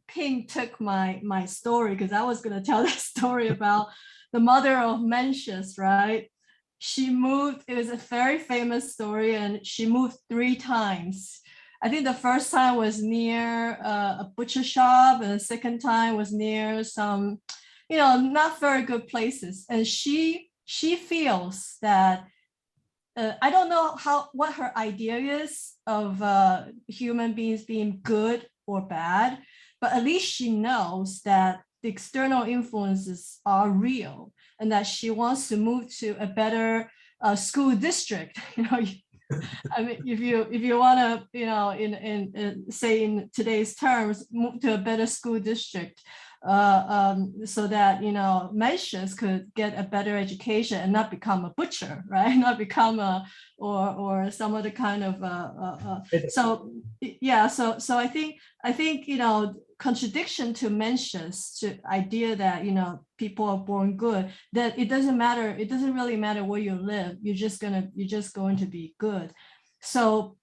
Ping took my story because I was going to tell that story about the mother of Mencius, right? She moved, it was a very famous story, and she moved 3 times. I think the first time was near a butcher shop, and the second time was near some, not very good places. And she feels that, I don't know what her idea is of human beings being good or bad, but at least she knows that the external influences are real, and that she wants to move to a better school district. I mean, if you want to, say in today's terms, move to a better school district, so that Mencius could get a better education and not become a butcher, right? Not become or some other kind of so yeah. So I think contradiction to Mencius, to idea that people are born good, that it doesn't really matter where you live, you're just going to be good. So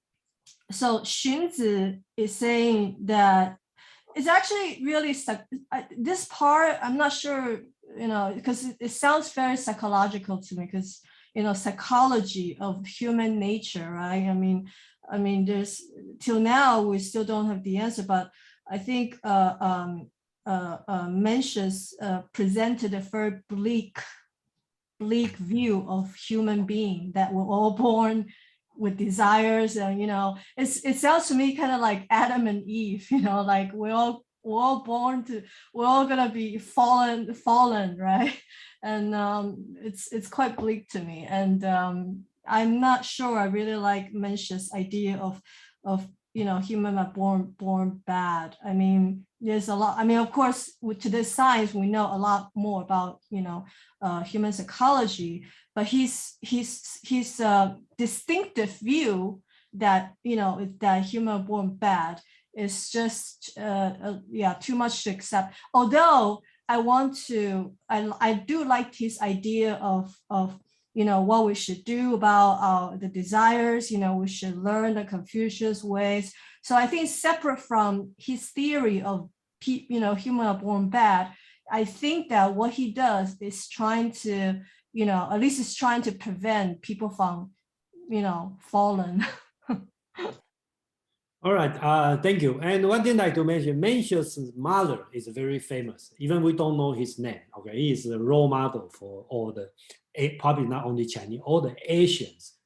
Xunzi is saying that it's actually really this part, I'm not sure, because it sounds very psychological to me, because psychology of human nature, right? I mean there's, till now we still don't have the answer, but I think Mencius presented a very bleak view of human being, that we're all born with desires, and it sounds to me kind of like Adam and Eve, like we're all we're all gonna be fallen, right? And it's quite bleak to me. And I'm not sure I really like Mencius' idea of human are born bad. I mean, there's a lot. I mean, of course, with today's science, we know a lot more about human psychology. But his distinctive view that that human are born bad is just too much to accept. Although I do like his idea of what we should do about the desires. We should learn the Confucius ways. So I think separate from his theory of human are born bad, I think that what he does is trying to at least is trying to prevent people from fallen. All right, thank you. And one thing I'd like to mention, Mencius' mother is very famous. Even we don't know his name. Okay, he is a role model for all the, probably not only Chinese, all the Asians'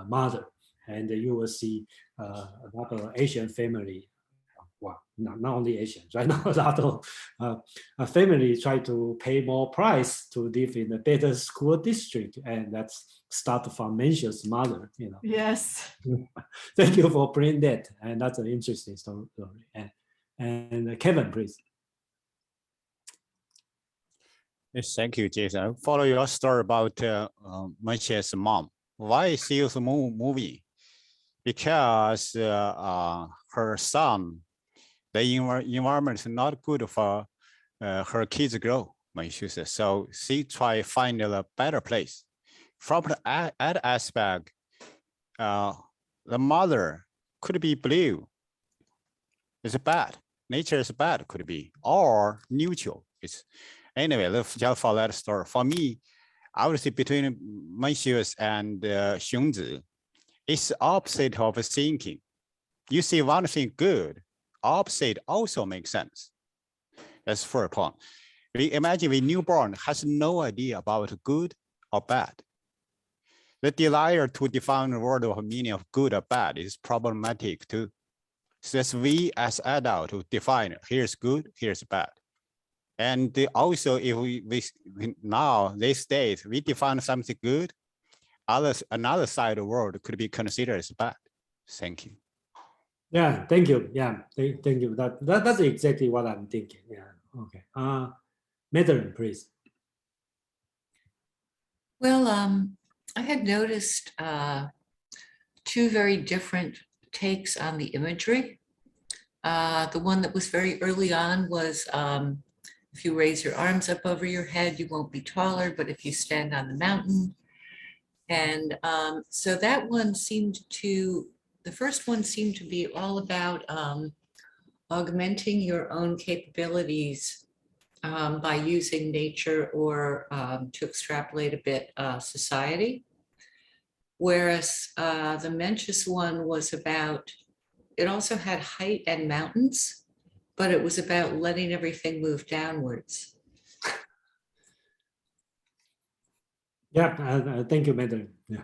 mother. And you will see a lot of Asian family. Well, not only Asians, right now, a lot of family try to pay more price to live in a better school district, and that's start from Mencius' mother. Yes. Thank you for bringing that, and that's an interesting story. And Kevin, please. Yes, thank you, Jason. Follow your story about Mencius' mom. Why she was movie? Because her son, the environment is not good for her kids to grow, Mencius. So she try to find a better place. From the aspect, the mother could be blue. It's bad. Nature is bad, could be, or neutral. It's anyway. Let's just follow that story. For me, I would say between Mencius and Xunzi, it's the opposite of thinking. You see one thing good, opposite also makes sense. That's first point. We imagine a newborn has no idea about good or bad. The desire to define the word of meaning of good or bad is problematic too. Since we as adults to define here's good, here's bad. And also if we now these days we define something good, another side of the world could be considered as bad. Thank you. Yeah, thank you. Yeah, thank you. That's exactly what I'm thinking. Yeah. Okay. Madeline, please. Well, I had noticed two very different takes on the imagery. The one that was very early on was if you raise your arms up over your head, you won't be taller, but if you stand on the mountain. And so that one the first one seemed to be all about augmenting your own capabilities by using nature or to extrapolate a bit society. Whereas the Mencius one was about, it also had height and mountains, but it was about letting everything move downwards. Yeah, thank you, Madeline. Yeah.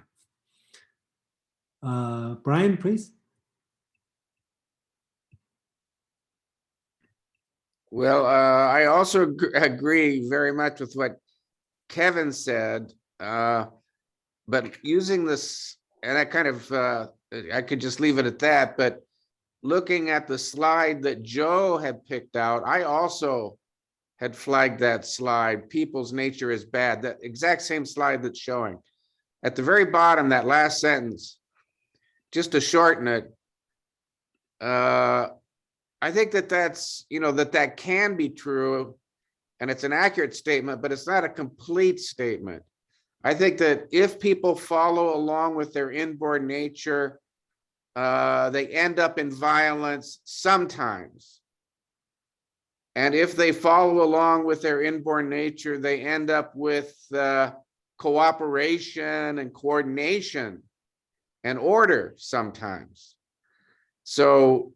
Brian, please. Well, I also agree very much with what Kevin said, but using this, and I kind of, I could just leave it at that, but looking at the slide that Joe had picked out, I also had flagged that slide, people's nature is bad, that exact same slide that's showing. At the very bottom, that last sentence, just to shorten it, I think that's, that can be true, and it's an accurate statement, but it's not a complete statement. I think that if people follow along with their inborn nature, they end up in violence sometimes. And if they follow along with their inborn nature, they end up with cooperation and coordination and order sometimes. So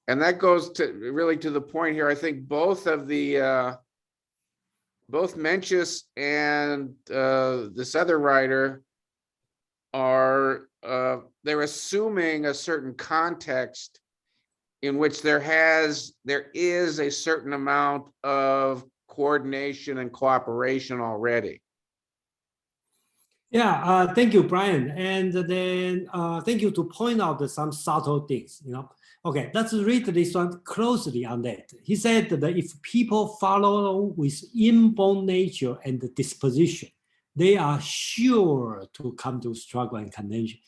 and that goes to really to the point here. I think both Mencius and this other writer are they're assuming a certain context in which there is a certain amount of coordination and cooperation already. Yeah, thank you, Brian. And then thank you to point out some subtle things, Okay, let's read this one closely on that. He said that if people follow with inborn nature and disposition, they are sure to come to struggle and contention.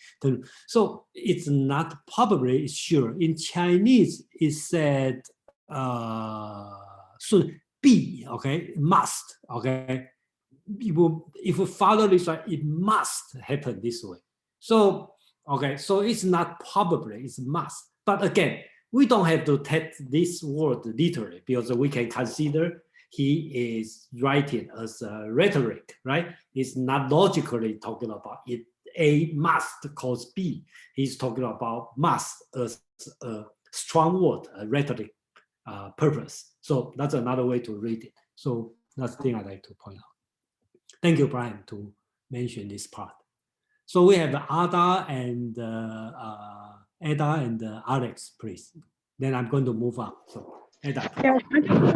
So it's not probably, it's sure. In Chinese, it said, Hsun, be, okay, must, okay. If you follow this one, it must happen this way. So, okay, so it's not probably, it's must. But again, we don't have to take this word literally because we can consider he is writing as a rhetoric, right? He's not logically talking about it. A must cause B. He's talking about must as a strong word, a rhetoric purpose. So that's another way to read it. So that's the thing I'd like to point out. Thank you, Brian, to mention this part. So we have Ada and Alex, please. Then I'm going to move on. So Ada. Yeah,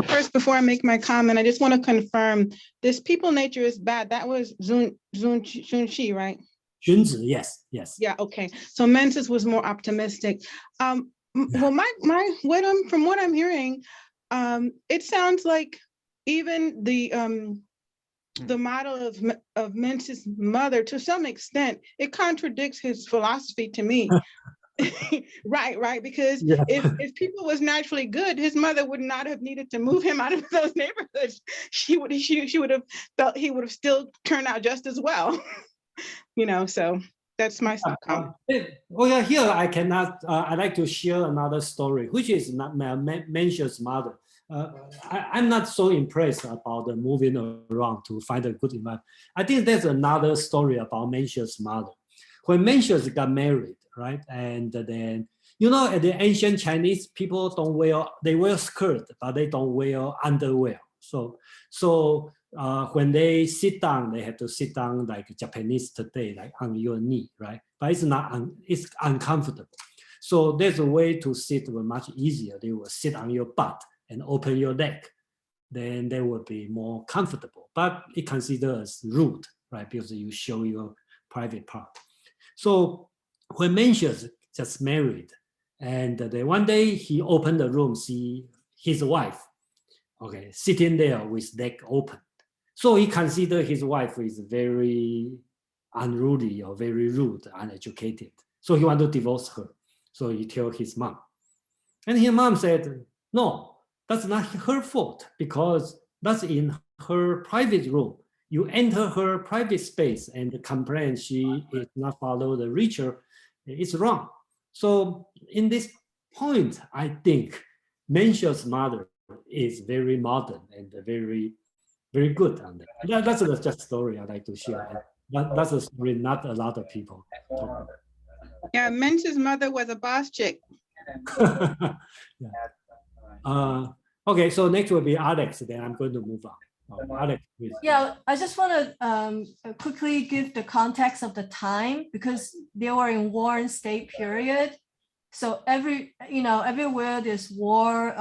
first, before I make my comment, I just want to confirm this people nature is bad. That was Xunzi, right? Xunzi, yes, yes. Yeah, okay. So Mencius was more optimistic. Well, from what I'm hearing, it sounds like even the model of Mencius' mother, to some extent, it contradicts his philosophy to me. Right, because if people was naturally good, his mother would not have needed to move him out of those neighborhoods. She would have felt he would have still turned out just as well. So that's my comment. Oh yeah, here I cannot. I'd like to share another story, which is not Mencius' mother. I'm not so impressed about the moving around to find a good environment. I think there's another story about Mencius' mother. When Mencius got married, right, and then at the ancient Chinese, people they wear skirt, but they don't wear underwear. So when they sit down, they have to sit down like Japanese today, like on your knee, right? But it's uncomfortable. So there's a way to sit much easier. They will sit on your butt and open your leg. Then they will be more comfortable. But it considered as rude, right? Because you show your private part. So when Mencius just married, and then one day he opened the room, see his wife, okay, sitting there with leg open. So he considered his wife is very unruly or very rude, uneducated. So he wanted to divorce her. So he told his mom. And his mom said, no, that's not her fault because that's in her private room. You enter her private space and complain she is not follow the ritual. It's wrong. So in this point, I think Mencius' mother is very modern and very, very good on that. That's just a story I'd like to share. That's a story not a lot of people talk about. Yeah, Mencius' mother was a boss chick. Yeah. Okay, so next will be Alex. Then I'm going to move on. Alex, please. Yeah, I just want to quickly give the context of the time because they were in war and state period. So everywhere there's war,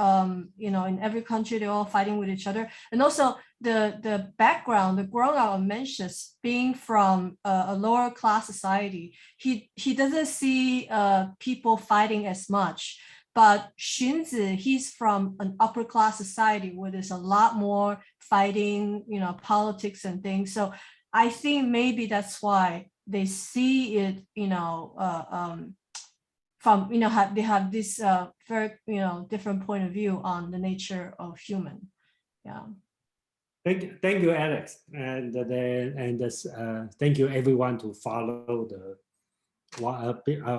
in every country, they're all fighting with each other. And also the background, the grown-up of Mencius being from a lower class society, he doesn't see people fighting as much. But Xunzi, he's from an upper class society where there's a lot more fighting, politics and things. So I think maybe that's why they see it, from, they have this very, different point of view on the nature of human. Yeah. Thank you, Alex, and thank you everyone to follow the.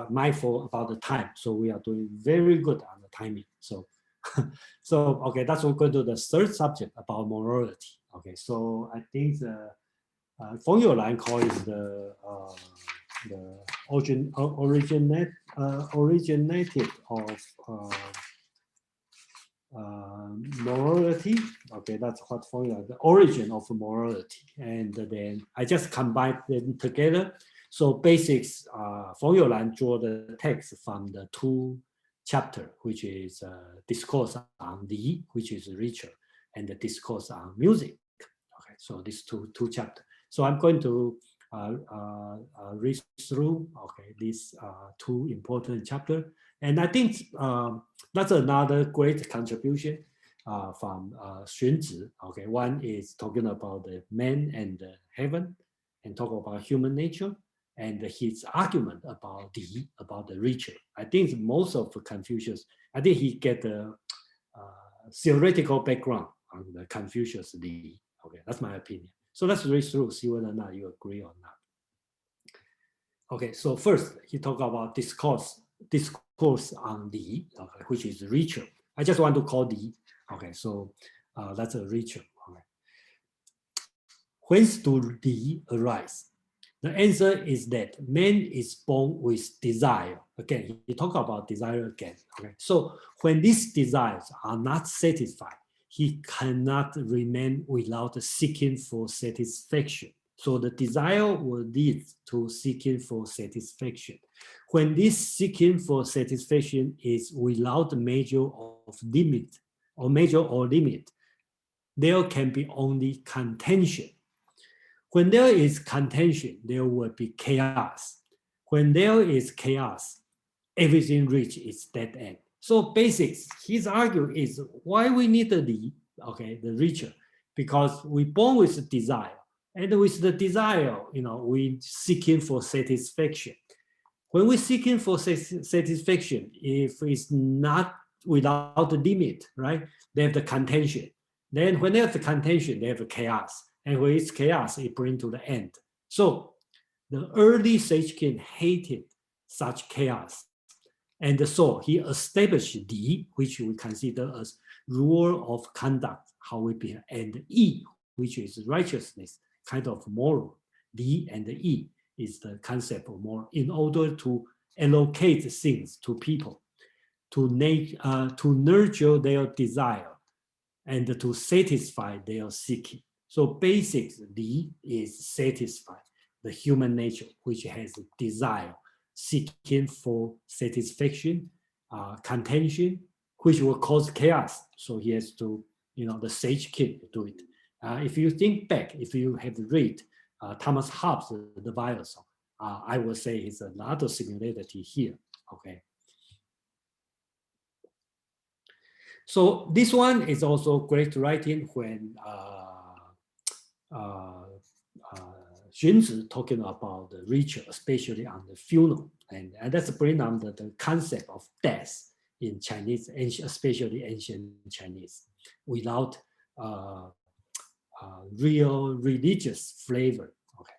Mindful about the time, so we are doing very good on the timing. So, okay, that's what we're going to the third subject about morality. Okay, so I think the Feng Youlan calls the originated of morality. Okay, that's what Feng Youlan, the origin of morality, and then I just combined them together. So basics, Feng Youlan draw the text from the two chapter, which is discourse on Li, which is richer, and the discourse on music. Okay, so these two chapters. So I'm going to read through these two important chapters, and I think that's another great contribution from Xunzi. Okay, one is talking about the man and the heaven, and talk about human nature, and his argument about the richer. I think most of Confucius, I think he get a theoretical background on the Confucius Li. Okay, that's my opinion. So let's read through, see whether or not you agree or not. Okay, so first he talked about discourse on Li, okay, which is richer. I just want to call Li. Okay, so that's a richer. Okay. Whence do Li arise? The answer is that man is born with desire. Again, he talked about desire again. Okay, so when these desires are not satisfied, he cannot remain without seeking for satisfaction. So the desire will lead to seeking for satisfaction. When this seeking for satisfaction is without measure of limit or measure or limit, there can be only contention. When there is contention, there will be chaos. When there is chaos, everything reaches its dead end. So basics, his argument is why we need the Li, okay, the richer, because we born with desire, and with the desire, we seeking for satisfaction. When we seeking for satisfaction, if it's not without the limit, right, they have the contention. Then when they have the contention, they have the chaos. And when it's chaos, it brings to the end. So the early sage king hated such chaos. And so he established Li, which we consider as rule of conduct, how we behave, and Yi, which is righteousness, kind of moral. Li and Yi is the concept of moral, in order to allocate things to people, to nurture their desire, and to satisfy their seeking. So basically, Li is satisfy the human nature, which has a desire, seeking for satisfaction, contention, which will cause chaos. So he has to, the sage king do it. If you think back, if you have read Thomas Hobbes' The Violet Song, I will say it's a lot of similarity here. Okay. So this one is also great writing when Xunzi talking about the ritual, especially on the funeral, and that's bring on the concept of death in Chinese, especially ancient Chinese, without real religious flavor. Okay,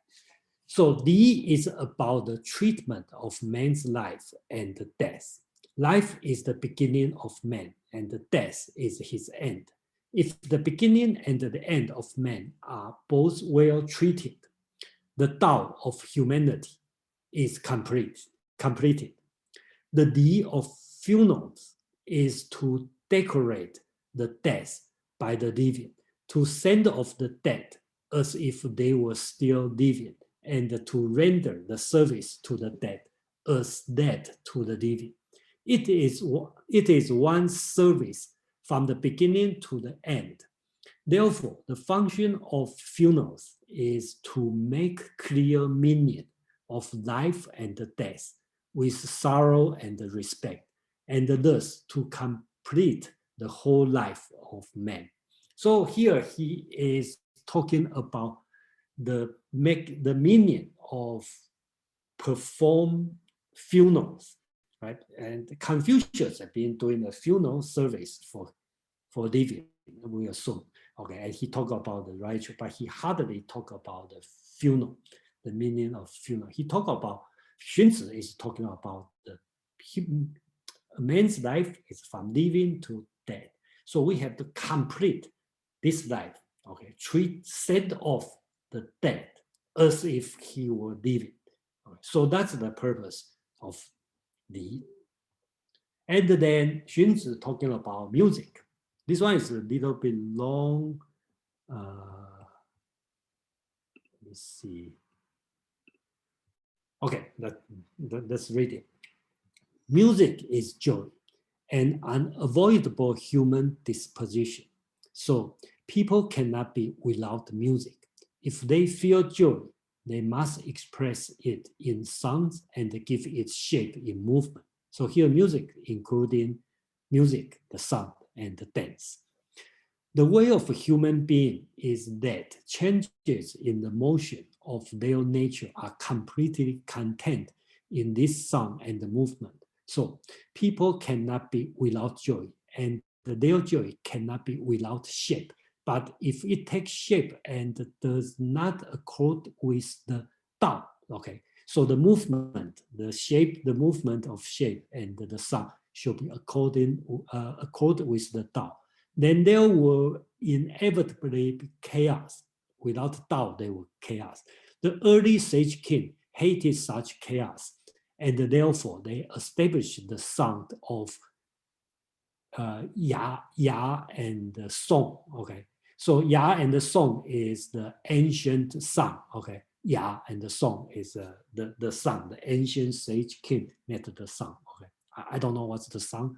so Li is about the treatment of man's life and death. Life is the beginning of man, and the death is his end. If the beginning and the end of man are both well treated, the Tao of humanity is completed. The Li of funerals is to decorate the death by the living, to send off the dead as if they were still living, and to render the service to the dead as that to the living. It is one service from the beginning to the end. Therefore, the function of funerals is to make clear meaning of life and death with sorrow and respect, and thus to complete the whole life of man. So here he is talking about the meaning of perform funerals, right? And Confucius had been doing a funeral service for living, we assume. Okay, and he talked about the righteous, but he hardly talked about the funeral, the meaning of funeral. He talked about, Xunzi is talking about the man's life is from living to death. So we have to complete this life, okay, send off the dead as if he were living. Okay, so that's the purpose of Li. And then Xunzi talking about music. This one is a little bit long. Let me see. Okay, let's read it. Music is joy. and unavoidable human disposition. So people cannot be without music. If they feel joy, they must express it in sounds and give it shape in movement. So here music, including music, the sound, and the dance. The way of a human being is that changes in the motion of their nature are completely contained in this sound and the movement. So people cannot be without joy, and their joy cannot be without shape. But if it takes shape and does not accord with the Tao, okay, so the movement, the shape, the movement of shape and the sound should be accord with the Tao, then there will inevitably be chaos. Without Tao, there will be chaos. The early sage king hated such chaos, and therefore they established the sound of Ya and the song. Okay, so Ya and the song is the ancient sound. Okay, Ya and the song is the sound. The ancient sage king made the sound. Okay, I don't know what the sound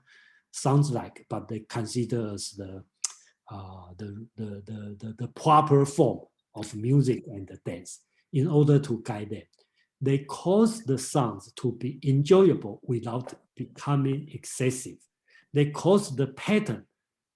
sounds like, but they consider as the proper form of music and the dance in order to guide them. They cause the sounds to be enjoyable without becoming excessive. They cause the pattern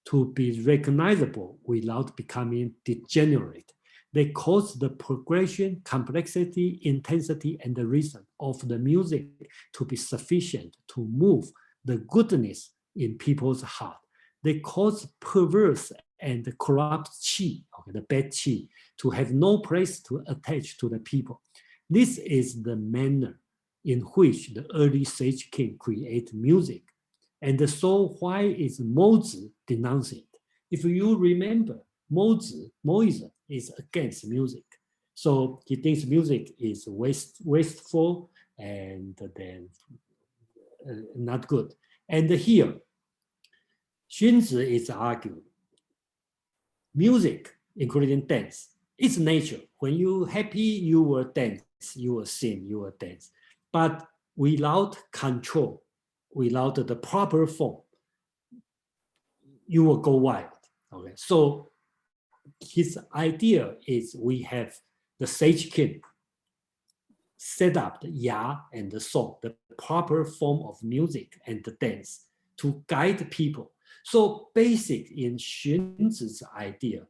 to be recognizable without becoming degenerate. They cause the progression, complexity, intensity, and the rhythm of the music to be sufficient to move the goodness in people's heart. They cause perverse and corrupt qi, okay, the bad qi, to have no place to attach to the people. This is the manner in which the early sage king create music. And so why is Mozi denouncing it? If you remember, Moism is against music. So he thinks music is wasteful and then not good. And here, Xunzi is arguing, music, including dance, is nature. When you're happy, you will dance, you will sing, you will dance. But without control, without the proper form, you will go wild. Okay, so his idea is we have the sage king set up the Ya and the song, the proper form of music and the dance to guide people. So basic in Xunzi's idea,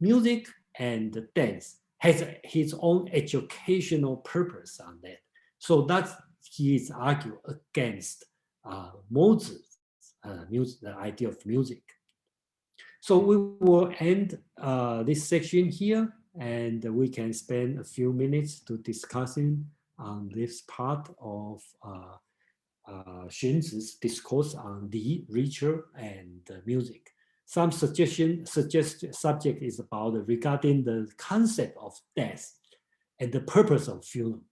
music and dance has his own educational purpose on that. So that's he is arguing against Mozi's music, the idea of music. So we will end this section here, and we can spend a few minutes to discussing on this part of Xunzi's discourse on the ritual and music. Some suggest subject is about regarding the concept of death and the purpose of funeral.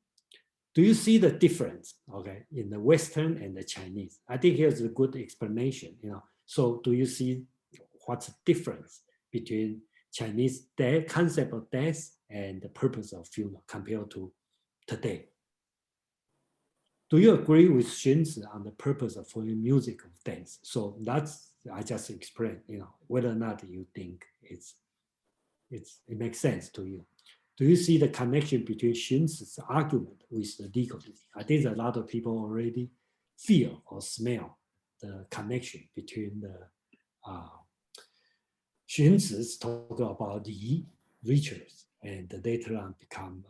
Do you see the difference, okay, in the Western and the Chinese? I think here's a good explanation, So do you see what's the difference between Chinese concept of death and the purpose of funeral compared to today? Do you agree with Xunzi on the purpose of music of dance? So that's, I just explained, whether or not you think it makes sense to you. Do you see the connection between Xunzi's argument with the legalism? I think a lot of people already feel or smell the connection between the Xunzi's talk about the rituals and later on become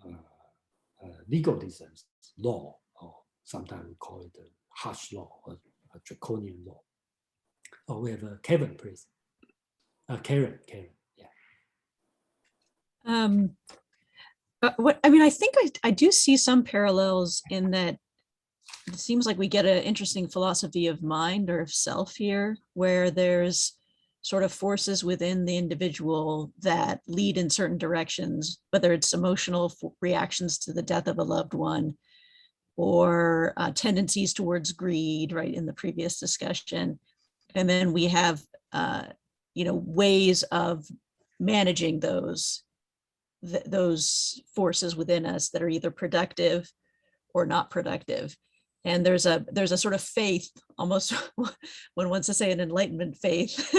legalism's law, or sometimes we call it a harsh law or a draconian law. Oh, we have Kevin, please. Karen, yeah. I think I do see some parallels in that it seems like we get an interesting philosophy of mind or of self here, where there's sort of forces within the individual that lead in certain directions, whether it's emotional reactions to the death of a loved one or tendencies towards greed, right, in the previous discussion. And then we have, ways of managing those forces within us that are either productive or not productive. And there's a sort of faith, almost one wants to say an enlightenment faith,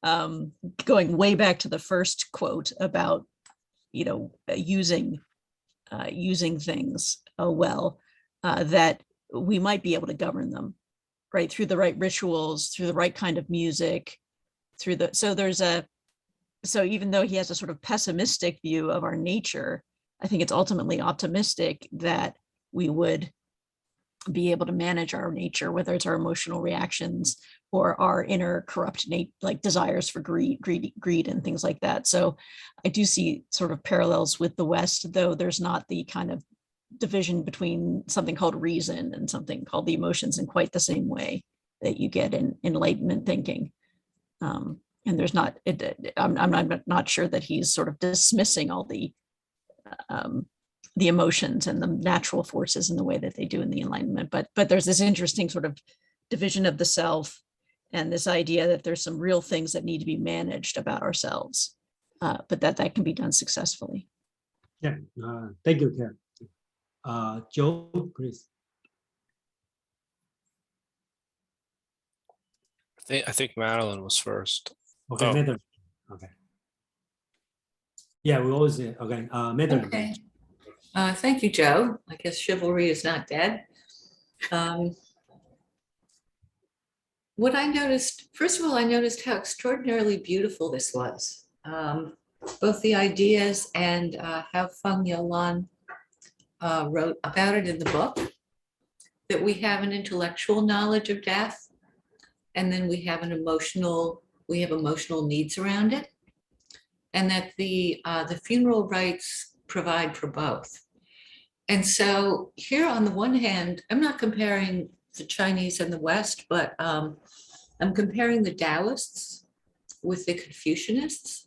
going way back to the first quote about, using things well, that we might be able to govern them, right, through the right rituals, through the right kind of music, so even though he has a sort of pessimistic view of our nature, I think it's ultimately optimistic that we would be able to manage our nature, whether it's our emotional reactions or our inner corrupt like desires for greed and things like that. So I do see sort of parallels with the West, though there's not the kind of division between something called reason and something called the emotions in quite the same way that you get in Enlightenment thinking. And there's not, I'm not sure that he's sort of dismissing all the emotions and the natural forces in the way that they do in the Enlightenment, but there's this interesting sort of division of the self and this idea that there's some real things that need to be managed about ourselves, but that can be done successfully. Yeah, thank you, Ken. Joe, please. I think Madeline was first. Okay, Oh. Madeline. Okay. Yeah, we always say, okay, Madeline. Okay. Thank you, Joe. I guess chivalry is not dead. What I noticed, first of all, I noticed how extraordinarily beautiful this was. Both the ideas and how Feng Youlan wrote about it in the book, that we have an intellectual knowledge of death, and then we have emotional needs around it, and that the funeral rites provide for both. And so here on the one hand, I'm not comparing the Chinese and the West, but I'm comparing the Taoists with the Confucianists.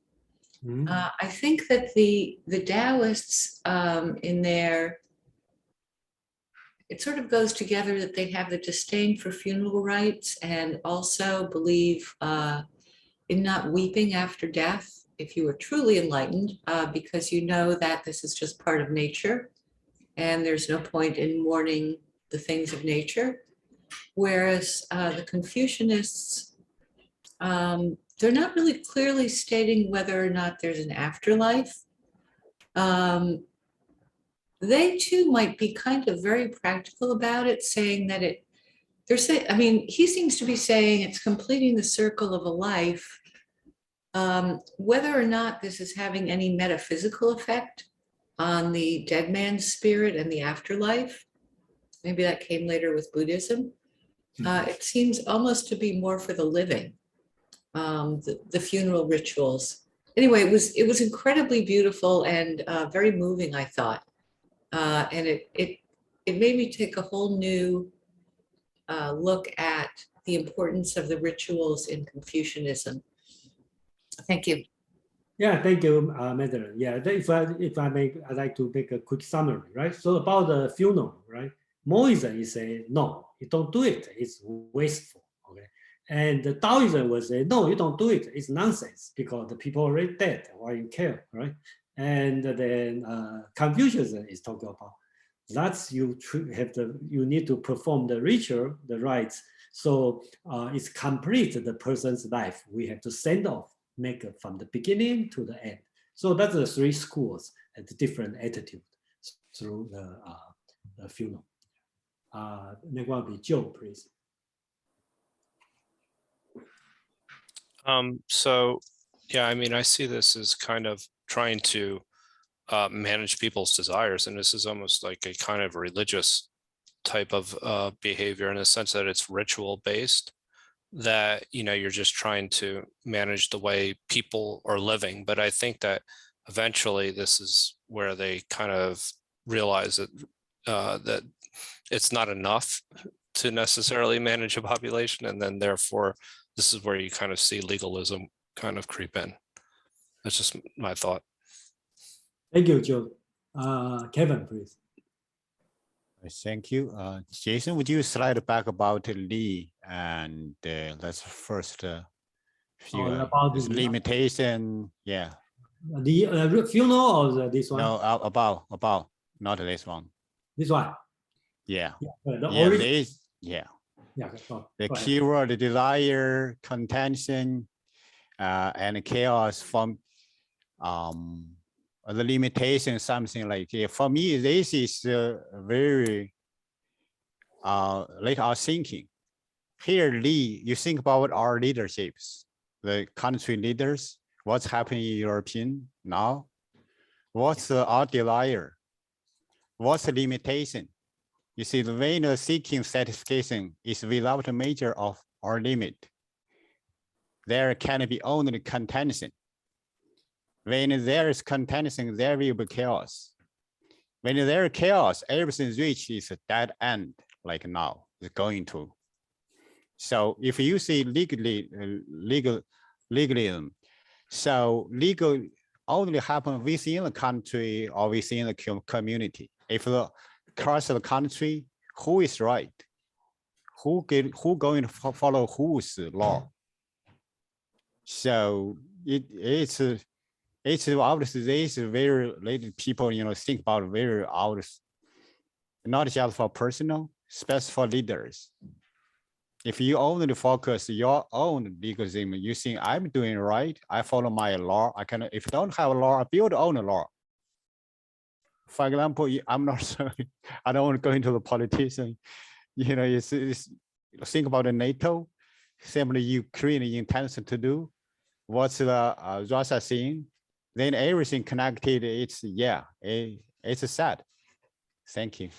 Mm-hmm. I think that the Taoists it sort of goes together that they have the disdain for funeral rites and also believe in not weeping after death if you are truly enlightened, because you know that this is just part of nature and there's no point in mourning the things of nature. Whereas the Confucianists, they're not really clearly stating whether or not there's an afterlife. They too might be kind of very practical about it, saying that he seems to be saying it's completing the circle of a life. Whether or not this is having any metaphysical effect on the dead man's spirit and the afterlife, maybe that came later with Buddhism. It seems almost to be more for the living, the funeral rituals. Anyway, it was incredibly beautiful and very moving, I thought. And it made me take a whole new look at the importance of the rituals in Confucianism. Thank you. Yeah, thank you, Madeline. Yeah, if I may, I'd like to make a quick summary, right? So about the funeral, right? Moism is say, no, you don't do it. It's wasteful, okay? And the Taoism will say, no, you don't do it. It's nonsense because the people are already dead. Why you care, right? And then Confucianism is talking about that's you need to perform the ritual, the rites. So it's complete the person's life. We have to send off, make it from the beginning to the end. So that's the three schools and the different attitude through the funeral. Next one will be Joe, please. So yeah, I mean, I see this as kind of trying to manage people's desires, and this is almost like a kind of religious type of behavior in the sense that it's ritual based, that you're just trying to manage the way people are living. But I think that eventually this is where they kind of realize that that it's not enough to necessarily manage a population, and then therefore this is where you kind of see legalism kind of creep in. That's just my thought. Thank you, Joe. Kevin, please. Thank you. Jason, would you slide back about Lee and let's first About the limitation. Yeah. The funeral or this one? No, about, not this one. This one. Yeah. The Yeah, origin. this, yeah. Yeah. The go ahead. keyword, the desire, contention, and chaos from the limitation, something like it. For me, this is very like our thinking. Here, Lee, you think about our leaderships, the country leaders, what's happening in European now, what's our desire, what's the limitation? You see, the way the seeking satisfaction is without a measure of our limit. There can be only contention. When there is contention, there will be chaos. When there is chaos, everything reaches a dead end, like now it's going to. So if you see legalism, so legal only happen within the country or within the community. If the across the country, who is right? Who going to follow whose law? So it's obviously this very related people, think about very obvious, not just for personal, especially for leaders. If you only focus your own legalism, you think I'm doing right, I follow my law. I can, if you don't have a law, build own law. For example, I'm not sorry, I don't want to go into the politician. It's think about the NATO, simply Ukraine intention to do. What's the Russia saying? Then everything connected. It's sad. Thank you.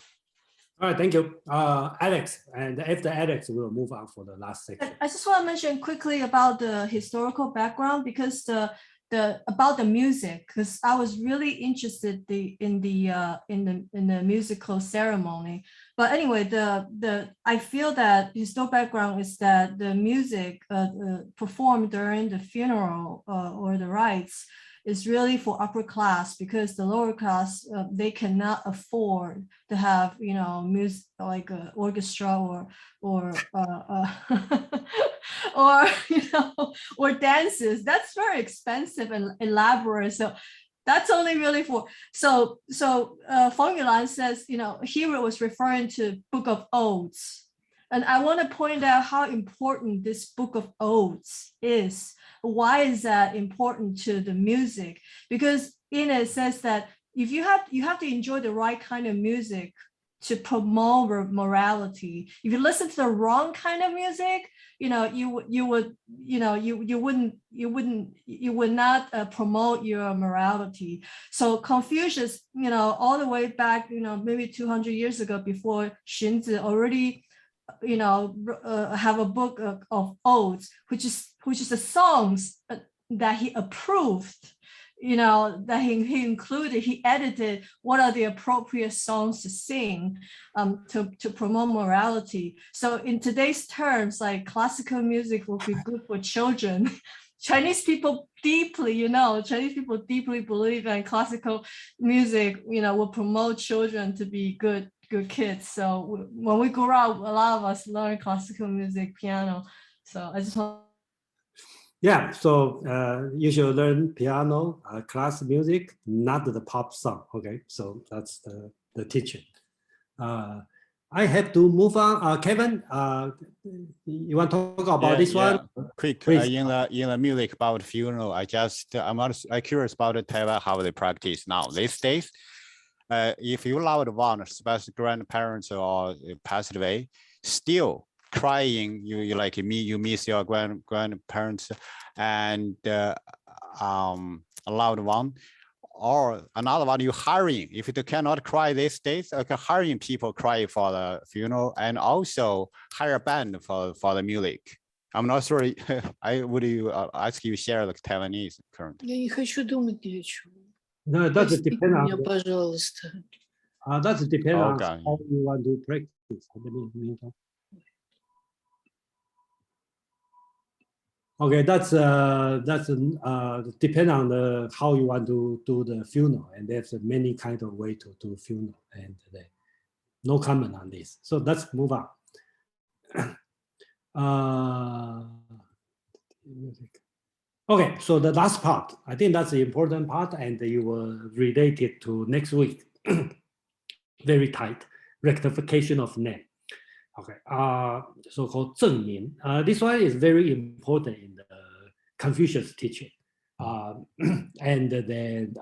All right, thank you, Alex. And after Alex, we'll move on for the last section. I just want to mention quickly about the historical background, because about the music, because I was really interested in the musical ceremony. But anyway, I feel that historical background is that the music performed during the funeral or the rites is really for upper class, because the lower class they cannot afford to have music like an orchestra or or dances. That's very expensive and elaborate. So that's only really for so Feng Yulan says here was referring to Book of Odes. And I want to point out how important this Book of Odes is. Why is that important to the music? Because in it says that if you have to enjoy the right kind of music to promote morality. If you listen to the wrong kind of music, you would not promote your morality. So Confucius, all the way back, maybe 200 years ago, before Xunzi, already have a book of odes, which is the songs that he approved, that he included. He edited what are the appropriate songs to sing to promote morality. So in today's terms, like classical music will be good for children. Chinese people deeply believe that classical music, will promote children to be good kids. So when we grow up, a lot of us learn classical music, piano. So I just want. Yeah, so you should learn piano, class music, not the pop song. Okay, so that's the teaching. I have to move on. Kevin, you want to talk about this one? Quick, in the music about funeral, I'm curious about Taiwan, how they practice now these days. If you loved one, especially grandparents or passed away, still crying, you like me, you miss your grandparents and a loved one, or another one you hiring. If you cannot cry these days, hiring people cry for the funeral, and also hire a band for the music. I'm not sorry. I would ask you share the Taiwanese currently. Я не хочу думать ни о чем. No, that's depend on. Меня, пожалуйста. That's depend on how you want to practice. Okay, that's depend on how you want to do the funeral, and there's many kind of way to do funeral, and no comment on this. So let's move on. Okay, so the last part, I think that's the important part, and you will relate it to next week. Very tight. rectification of name. Okay, so-called 正名. This one is very important in the Confucius teaching. And then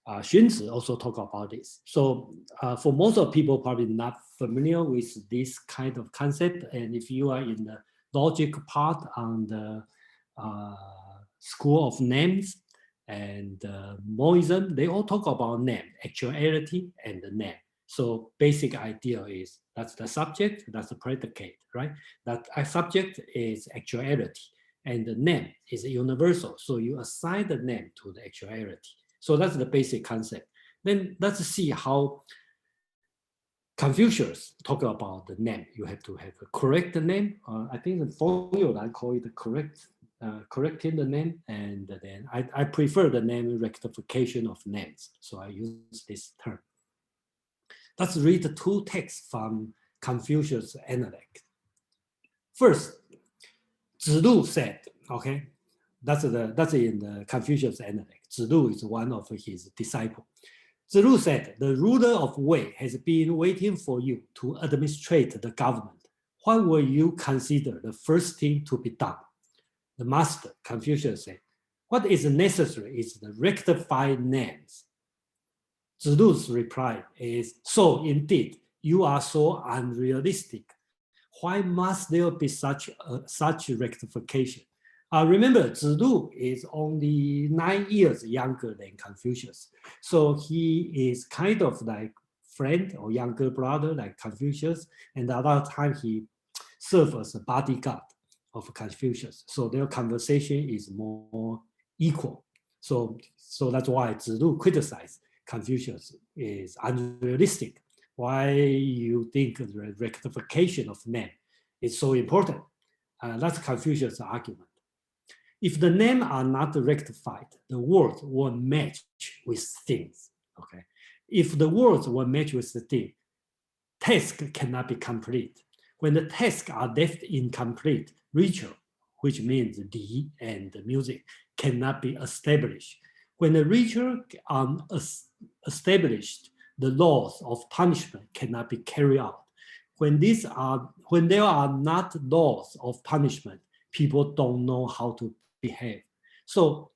Xunzi also talk about this. So for most of people probably not familiar with this kind of concept. And if you are in the logic part on the school of names and Moism, they all talk about name, actuality, and the name. So basic idea is that's the subject, that's the predicate, right? That a subject is actuality, and the name is universal. So you assign the name to the actuality. So that's the basic concept. Then let's see how Confucius talk about the name. You have to have a correct name. I think the formula I call it correct, correcting the name, and then I prefer the name rectification of names. So I use this term. Let's read the two texts from Confucius Analect. First, Zhidu said, okay, that's in the Confucius Analect. Zhidu is one of his disciples. Zhidu said, the ruler of Wei has been waiting for you to administrate the government. What will you consider the first thing to be done? The master, Confucius, said, what is necessary is the rectified names. Zhidu's reply is, so indeed, you are so unrealistic. Why must there be such rectification? Remember, Zhidu is only 9 years younger than Confucius. So he is kind of like friend or younger brother like Confucius. And at that time, he served as a bodyguard of Confucius. So their conversation is more equal. So that's why Zhidu criticized Confucius is unrealistic. Why you think the rectification of name is so important? That's Confucius' argument. If the names are not rectified, the words will match with things. Okay. If the words will match with the thing, task cannot be complete. When the tasks are left incomplete, ritual, which means Li and the music, cannot be established. When the ritual are established, the laws of punishment cannot be carried out. When there are not laws of punishment, people don't know how to behave. So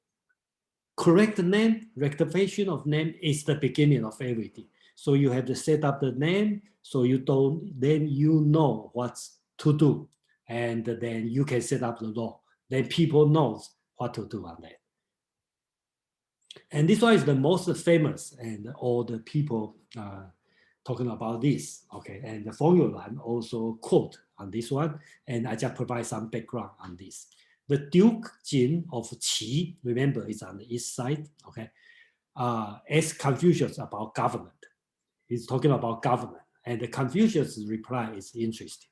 correct name, rectification of name is the beginning of everything. So you have to set up the name so then you know what to do. And then you can set up the law. Then people knows what to do on that. And this one is the most famous, and all the people talking about this, okay? And the formula also quote on this one, and I just provide some background on this. The Duke Jin of Qi, remember, is on the east side, okay? Asked Confucius about government. He's talking about government, and the Confucius' reply is interesting.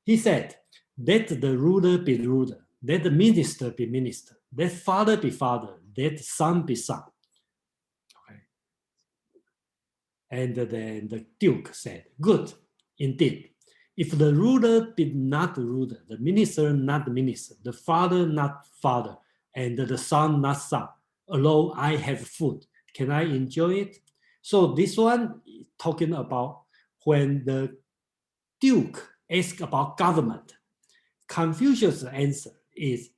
He said, let the ruler be ruler, let the minister be minister, let father be father, let son be son. Okay. And then the Duke said, good, indeed. If the ruler be not ruler, the minister not minister, the father not father, and the son not son, although I have food, can I enjoy it? So this one talking about when the Duke asked about government, Confucius' answer is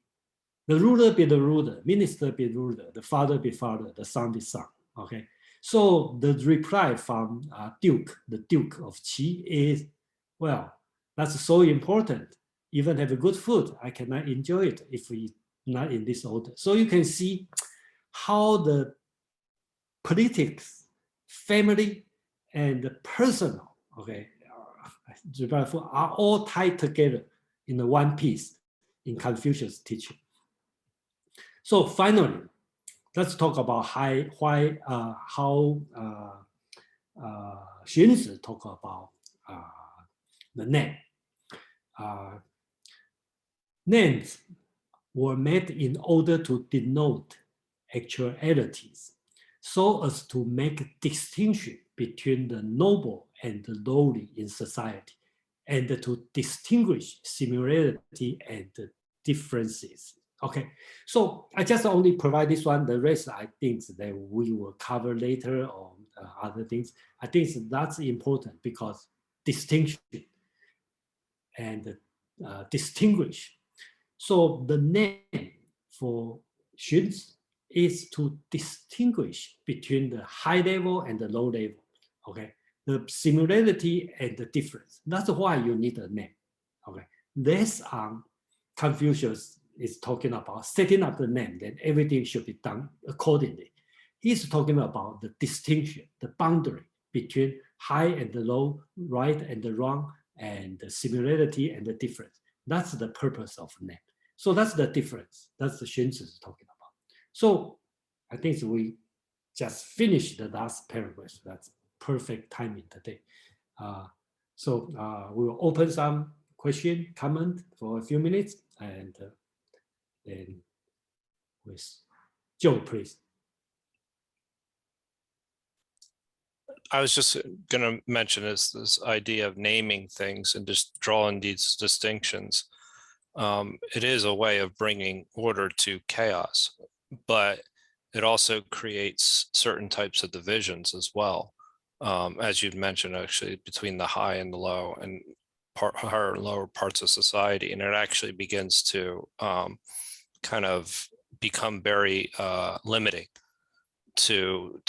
the ruler be the ruler, minister be ruler, the father be father, the son be son. Okay. So the reply from the Duke of Qi is, well, that's so important. Even have a good food, I cannot enjoy it if we not in this order. So you can see how the politics, family, and the personal, okay, are all tied together in the one piece in Confucius' teaching. So finally, let's talk about how Xunzi talk about the name. Names were made in order to denote actualities, so as to make distinction between the noble and the lowly in society, and to distinguish similarity and differences. Okay, so I just only provide this one. The rest I think that we will cover later on other things. I think that's important because distinction and distinguish. So the name for Xunzi is to distinguish between the high level and the low level, okay? The similarity and the difference. That's why you need a name, okay? This Confucius is talking about setting up the name, then everything should be done accordingly. He's talking about the distinction, the boundary between high and the low, right and the wrong, and the similarity and the difference. That's the purpose of name. So that's the difference. That's the Xunzi is talking about. So I think we just finished the last paragraph. That's perfect timing today. So we will open some question, comment for a few minutes, and then with Joe, please. I was just going to mention this idea of naming things and just drawing these distinctions. It is a way of bringing order to chaos, but it also creates certain types of divisions as well. As you'd mentioned, actually, between the high and the low and higher and lower parts of society. And it actually begins to kind of become very limiting to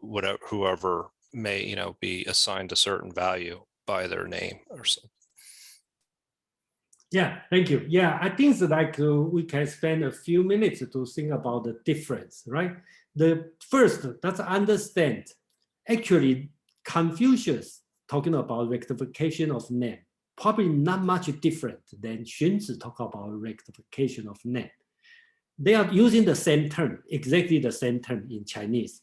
whatever, whoever may, be assigned a certain value by their name or something. Yeah, thank you. Yeah, I think it's like we can spend a few minutes to think about the difference, right? The first, let's understand, actually, Confucius talking about rectification of name, probably not much different than Xunzi talk about rectification of name. They are using the same term, exactly the same term in Chinese.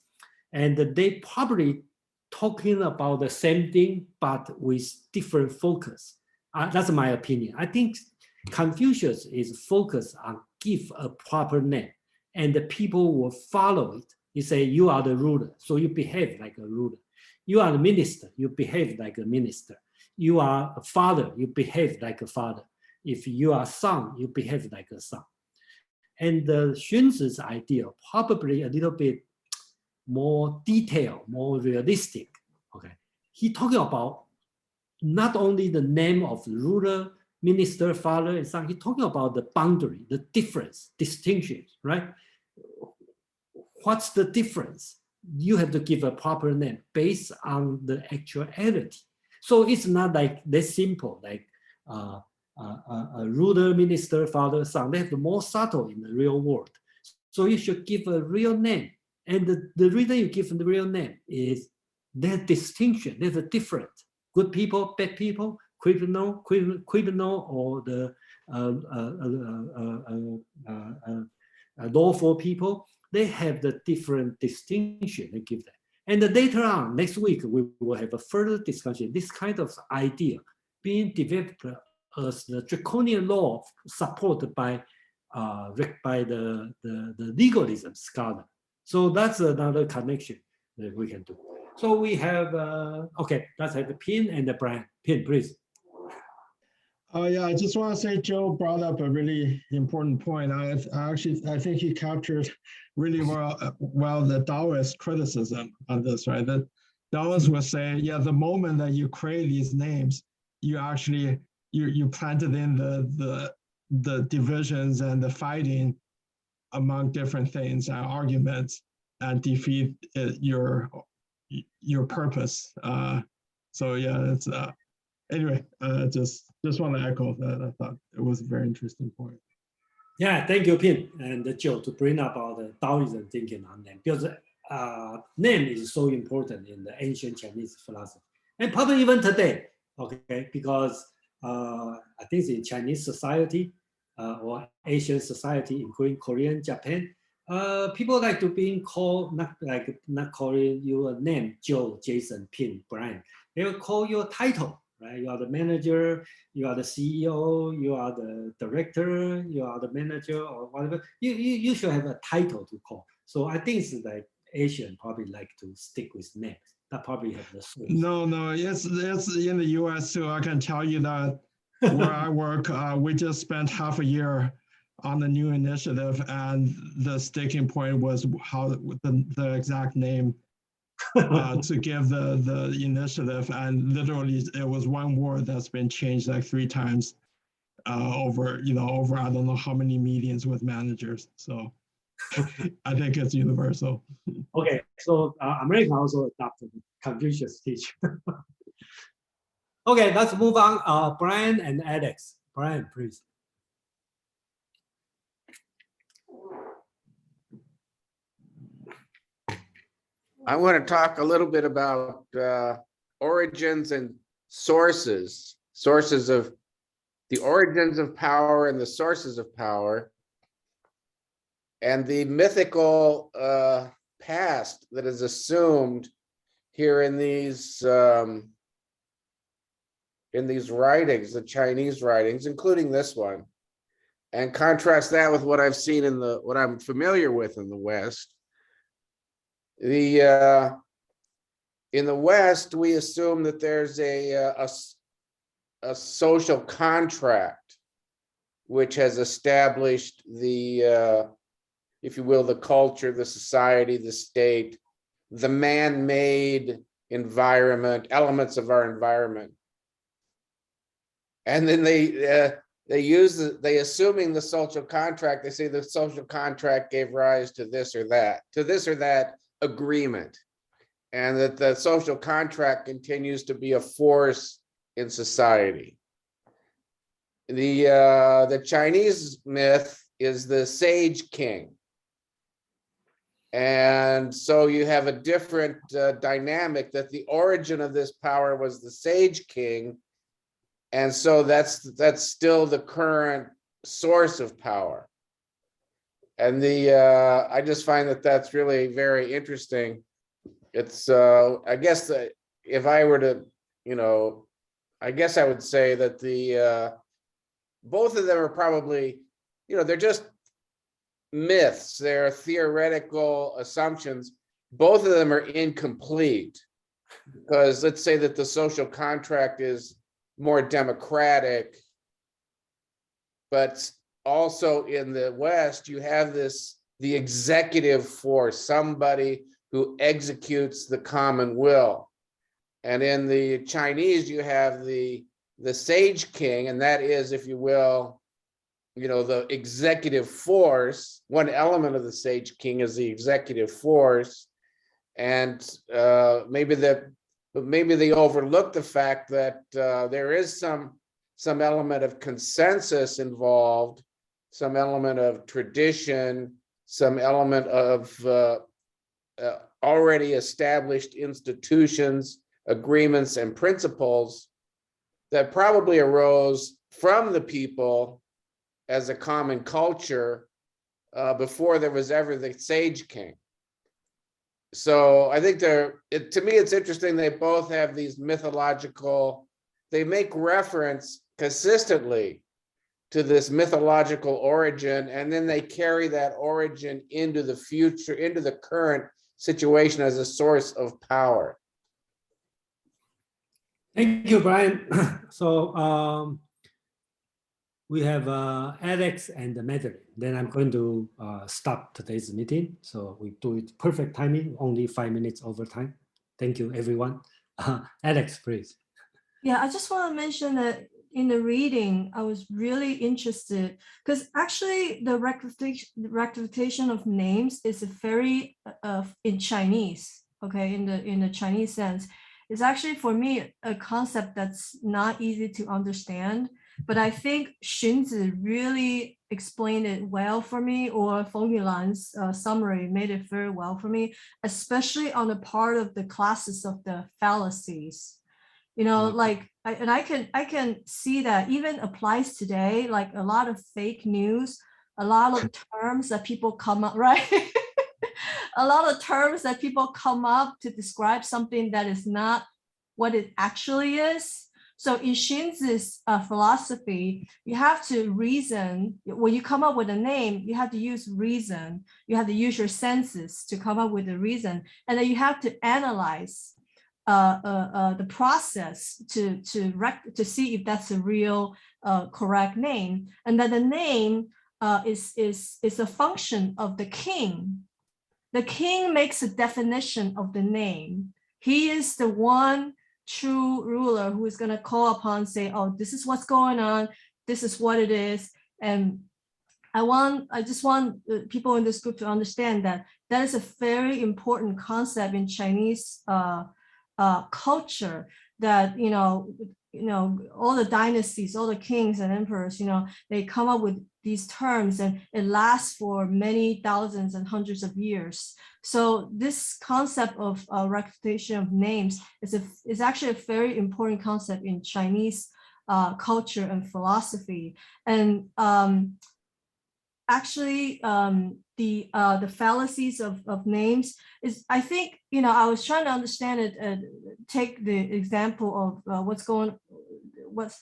And they probably talking about the same thing, but with different focus. That's my opinion. I think Confucius is focused on give a proper name, and the people will follow it. You say, you are the ruler, so you behave like a ruler. You are the minister, you behave like a minister. You are a father, you behave like a father. If you are a son, you behave like a son. And the Xunzi's idea probably a little bit more detailed, more realistic. Okay, he talking about not only the name of the ruler, minister, father, and son. He talking about the boundary, the difference, distinctions, right? What's the difference? You have to give a proper name based on the actuality. So it's not like that simple, like a ruler, minister, father, son. They have more subtle in the real world. So you should give a real name. And the reason you give the real name is their distinction. There's a difference. Good people, bad people, criminal, or the lawful people. They have the different distinction they give them. And later on, next week, we will have a further discussion. This kind of idea being developed as the draconian law supported by the legalism scholar. So that's another connection that we can do. So we have, okay, let's have the Pin and the Brian. Pin, please. Yeah, I just want to say Joe brought up a really important point. I think he captured really well the Taoist criticism on this, right? That Taoists will say, yeah, the moment that you create these names, you actually you planted in the divisions and the fighting among different things and arguments and defeat your purpose. So yeah, it's anyway. Just want to echo that. I thought it was a very interesting point. Yeah, thank you, Pin and Joe, to bring up all the Taoism thinking on name, because name is so important in the ancient Chinese philosophy, and probably even today. Okay, because I think in Chinese society or Asian society, including Korean, Japan, people like to be called not calling you a name, Joe, Jason, Pin, Brian. They will call you a title. Right? You are the manager, you are the CEO, you are the director, you are the manager, or whatever. You should have a title to call. So I think it's like Asian probably like to stick with names. That probably have the source. No, it's in the US too. I can tell you that where I work, we just spent half a year on the new initiative, and the sticking point was how the exact name to give the initiative, and literally it was one word that's been changed like 3 times over I don't know how many meetings with managers. So I think it's universal. Okay, so America also adopted Confucius teaching. Okay, let's move on. Brian and Alex. Brian, please. I want to talk a little bit about origins and sources of the origins of power and the sources of power, and the mythical past that is assumed here in these writings, the Chinese writings, including this one, and contrast that with what I've seen in what I'm familiar with in the West. In the West, we assume that there's a social contract which has established the, if you will, the culture, the society, the state, the man-made environment, elements of our environment. And then they assuming the social contract, they say the social contract gave rise to this or that agreement, and that the social contract continues to be a force in society. The Chinese myth is the sage king. And so you have a different dynamic, that the origin of this power was the sage king. And so that's still the current source of power. And I just find that that's really very interesting. It's, I guess that if I were to, I guess I would say that both of them are probably, they're just myths. They're theoretical assumptions. Both of them are incomplete, because let's say that the social contract is more democratic, but also in the West, you have the executive force, somebody who executes the common will. And in the Chinese, you have the sage king, and that is, if you will, the executive force. One element of the sage king is the executive force. And maybe they overlook the fact that there is some element of consensus involved, some element of tradition, some element of already established institutions, agreements, and principles that probably arose from the people as a common culture before there was ever the sage king. So I think to me, it's interesting. They both have these mythological, they make reference consistently to this mythological origin, and then they carry that origin into the future, into the current situation as a source of power. Thank you, Brian. So we have Alex and Madeline. Then I'm going to stop today's meeting. So we do it perfect timing, only 5 minutes over time. Thank you, everyone. Alex, please. Yeah, I just want to mention that in the reading, I was really interested, because actually the rectification of names is a very in Chinese, okay, in the Chinese sense, it's actually for me a concept that's not easy to understand. But I think Xunzi really explained it well for me, or Feng Yulan's summary made it very well for me, especially on the part of the classes of the fallacies. Like, I can see that even applies today, like a lot of fake news, a lot of terms that people come up, right? A lot of terms that people come up to describe something that is not what it actually is. So in Xunzi's philosophy, you have to reason. When you come up with a name, you have to use reason. You have to use your senses to come up with a reason. And then you have to analyze the process to see if that's a real correct name. And then the name is a function of the king. the king makes a definition of the name. He is the one true ruler who is going to call upon, say, oh, this is what's going on, this is what it is. And I just want people in this group to understand that that is a very important concept in Chinese culture, that, all the dynasties, all the kings and emperors, they come up with these terms, and it lasts for many thousands and hundreds of years. So this concept of recognition of names is actually a very important concept in Chinese culture and philosophy. And actually, the fallacies of names is, I think, I was trying to understand it, take the example of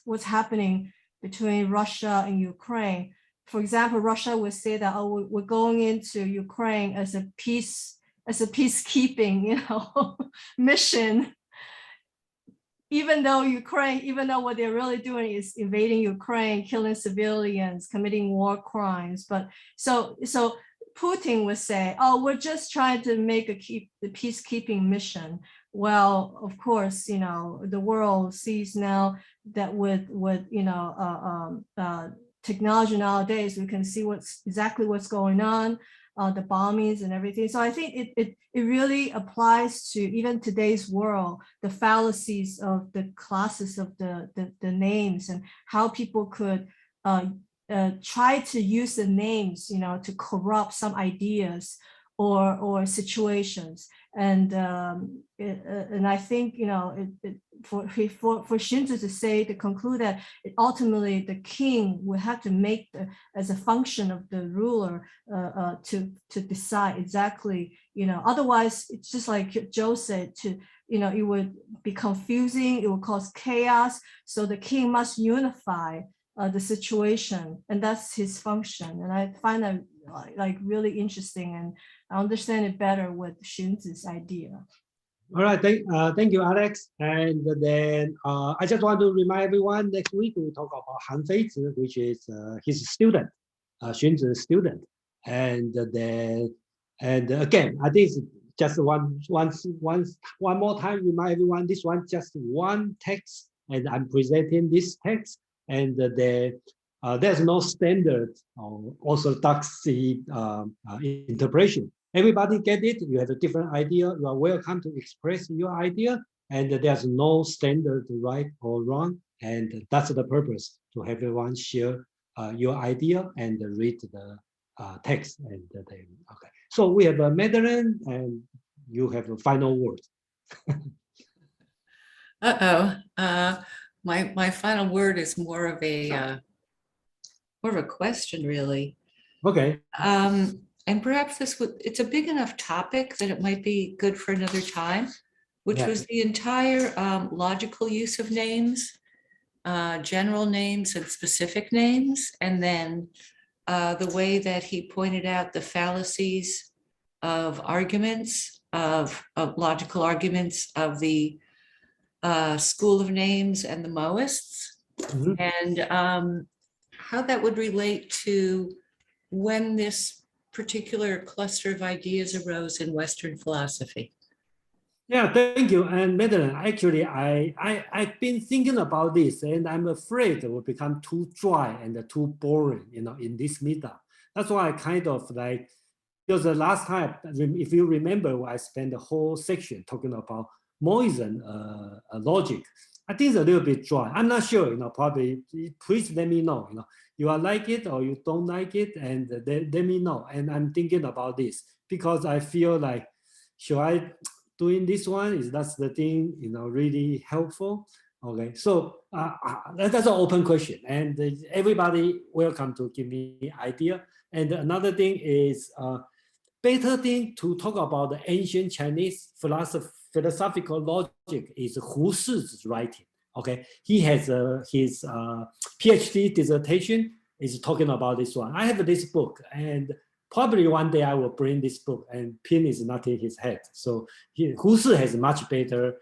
what's happening between Russia and Ukraine. For example, Russia would say that, oh, we're going into Ukraine as a peacekeeping, mission. Even though what they're really doing is invading Ukraine, killing civilians, committing war crimes. But so Putin would say, oh, we're just trying to make the peacekeeping mission. Well, of course, the world sees now that with technology nowadays, we can see exactly what's going on, the bombings and everything. So I think it really applies to even today's world, the fallacies of the classes of the names, and how people could try to use the names, to corrupt some ideas or situations. And I think, for Xunzi to say, to conclude that ultimately the king will have to make as a function of the ruler to decide exactly, otherwise it's just like Joe said, it would be confusing, it would cause chaos. So the king must unify the situation, and that's his function. And I find that like really interesting, and I understand it better with Xunzi's idea. All right, thank you, Alex. And then I just want to remind everyone, next week we talk about Han Feizi, which is his student, Xunzi's student. And then, again, I think just one more time, remind everyone, this one just one text, and I'm presenting this text, and there's no standard orthodoxy interpretation. Everybody get it. You have a different idea. You are welcome to express your idea, and there's no standard right or wrong. And that's the purpose, to have everyone share your idea and read the text. And okay. So we have Madeline, and you have a final word. My final word is more of a question, really. Okay. And perhaps it's a big enough topic that it might be good for another time, which was the entire logical use of names, general names and specific names, and then the way that he pointed out the fallacies of arguments, of logical arguments of the school of names and the Moists, and how that would relate to when this particular cluster of ideas arose in Western philosophy. Yeah, thank you. And Madeline, actually, I've been thinking about this, and I'm afraid it will become too dry and too boring, in this meetup. That's why I kind of like, because the last time, if you remember, I spent the whole section talking about Moism logic. I think it's a little bit dry. I'm not sure, probably, please let me know, you are like it or you don't like it, and let me know. And I'm thinking about this because I feel like, should I doing this one? Is that the thing, really helpful? Okay, so that's an open question, and everybody welcome to give me idea. And another thing is, better thing to talk about the ancient Chinese philosophical logic is Hsun's writing. Okay, he has his PhD dissertation is talking about this one. I have this book, and probably one day I will bring this book, and pin is not in his head. So Hsun has much better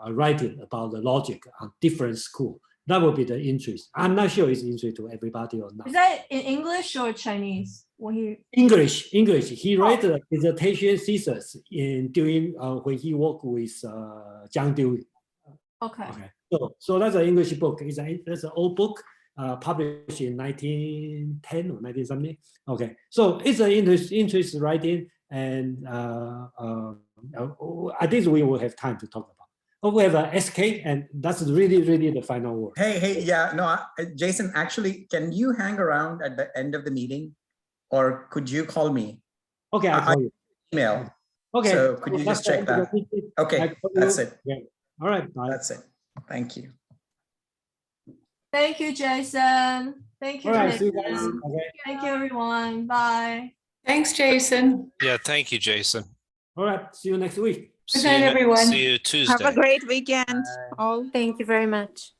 writing about the logic on different school. That would be the interest. I'm not sure it's interest to everybody or not. Is that in English or Chinese? when he English. He wrote a dissertation thesis during when he worked with John Dewey. okay. Okay, so that's an English book. That's an old book published in 1910 or 19 something. Okay, so it's an interesting writing, and I think we will have time to talk about. Oh, we have a SK, and that's really the final word. Hey, yeah, no, Jason, actually, can you hang around at the end of the meeting, or could you call me? Okay, I'll call you. Email. Okay. So could you just check that? Okay, that's it. Okay. All right. Bye. That's it. Thank you. Thank you, Jason. Thank you, All right. See you guys. Jason. Okay. Thank you, everyone. Bye. Thanks, Jason. Yeah, thank you, Jason. All right. See you next week. Good night, everyone. See you Tuesday. Have a great weekend. All. Thank you very much.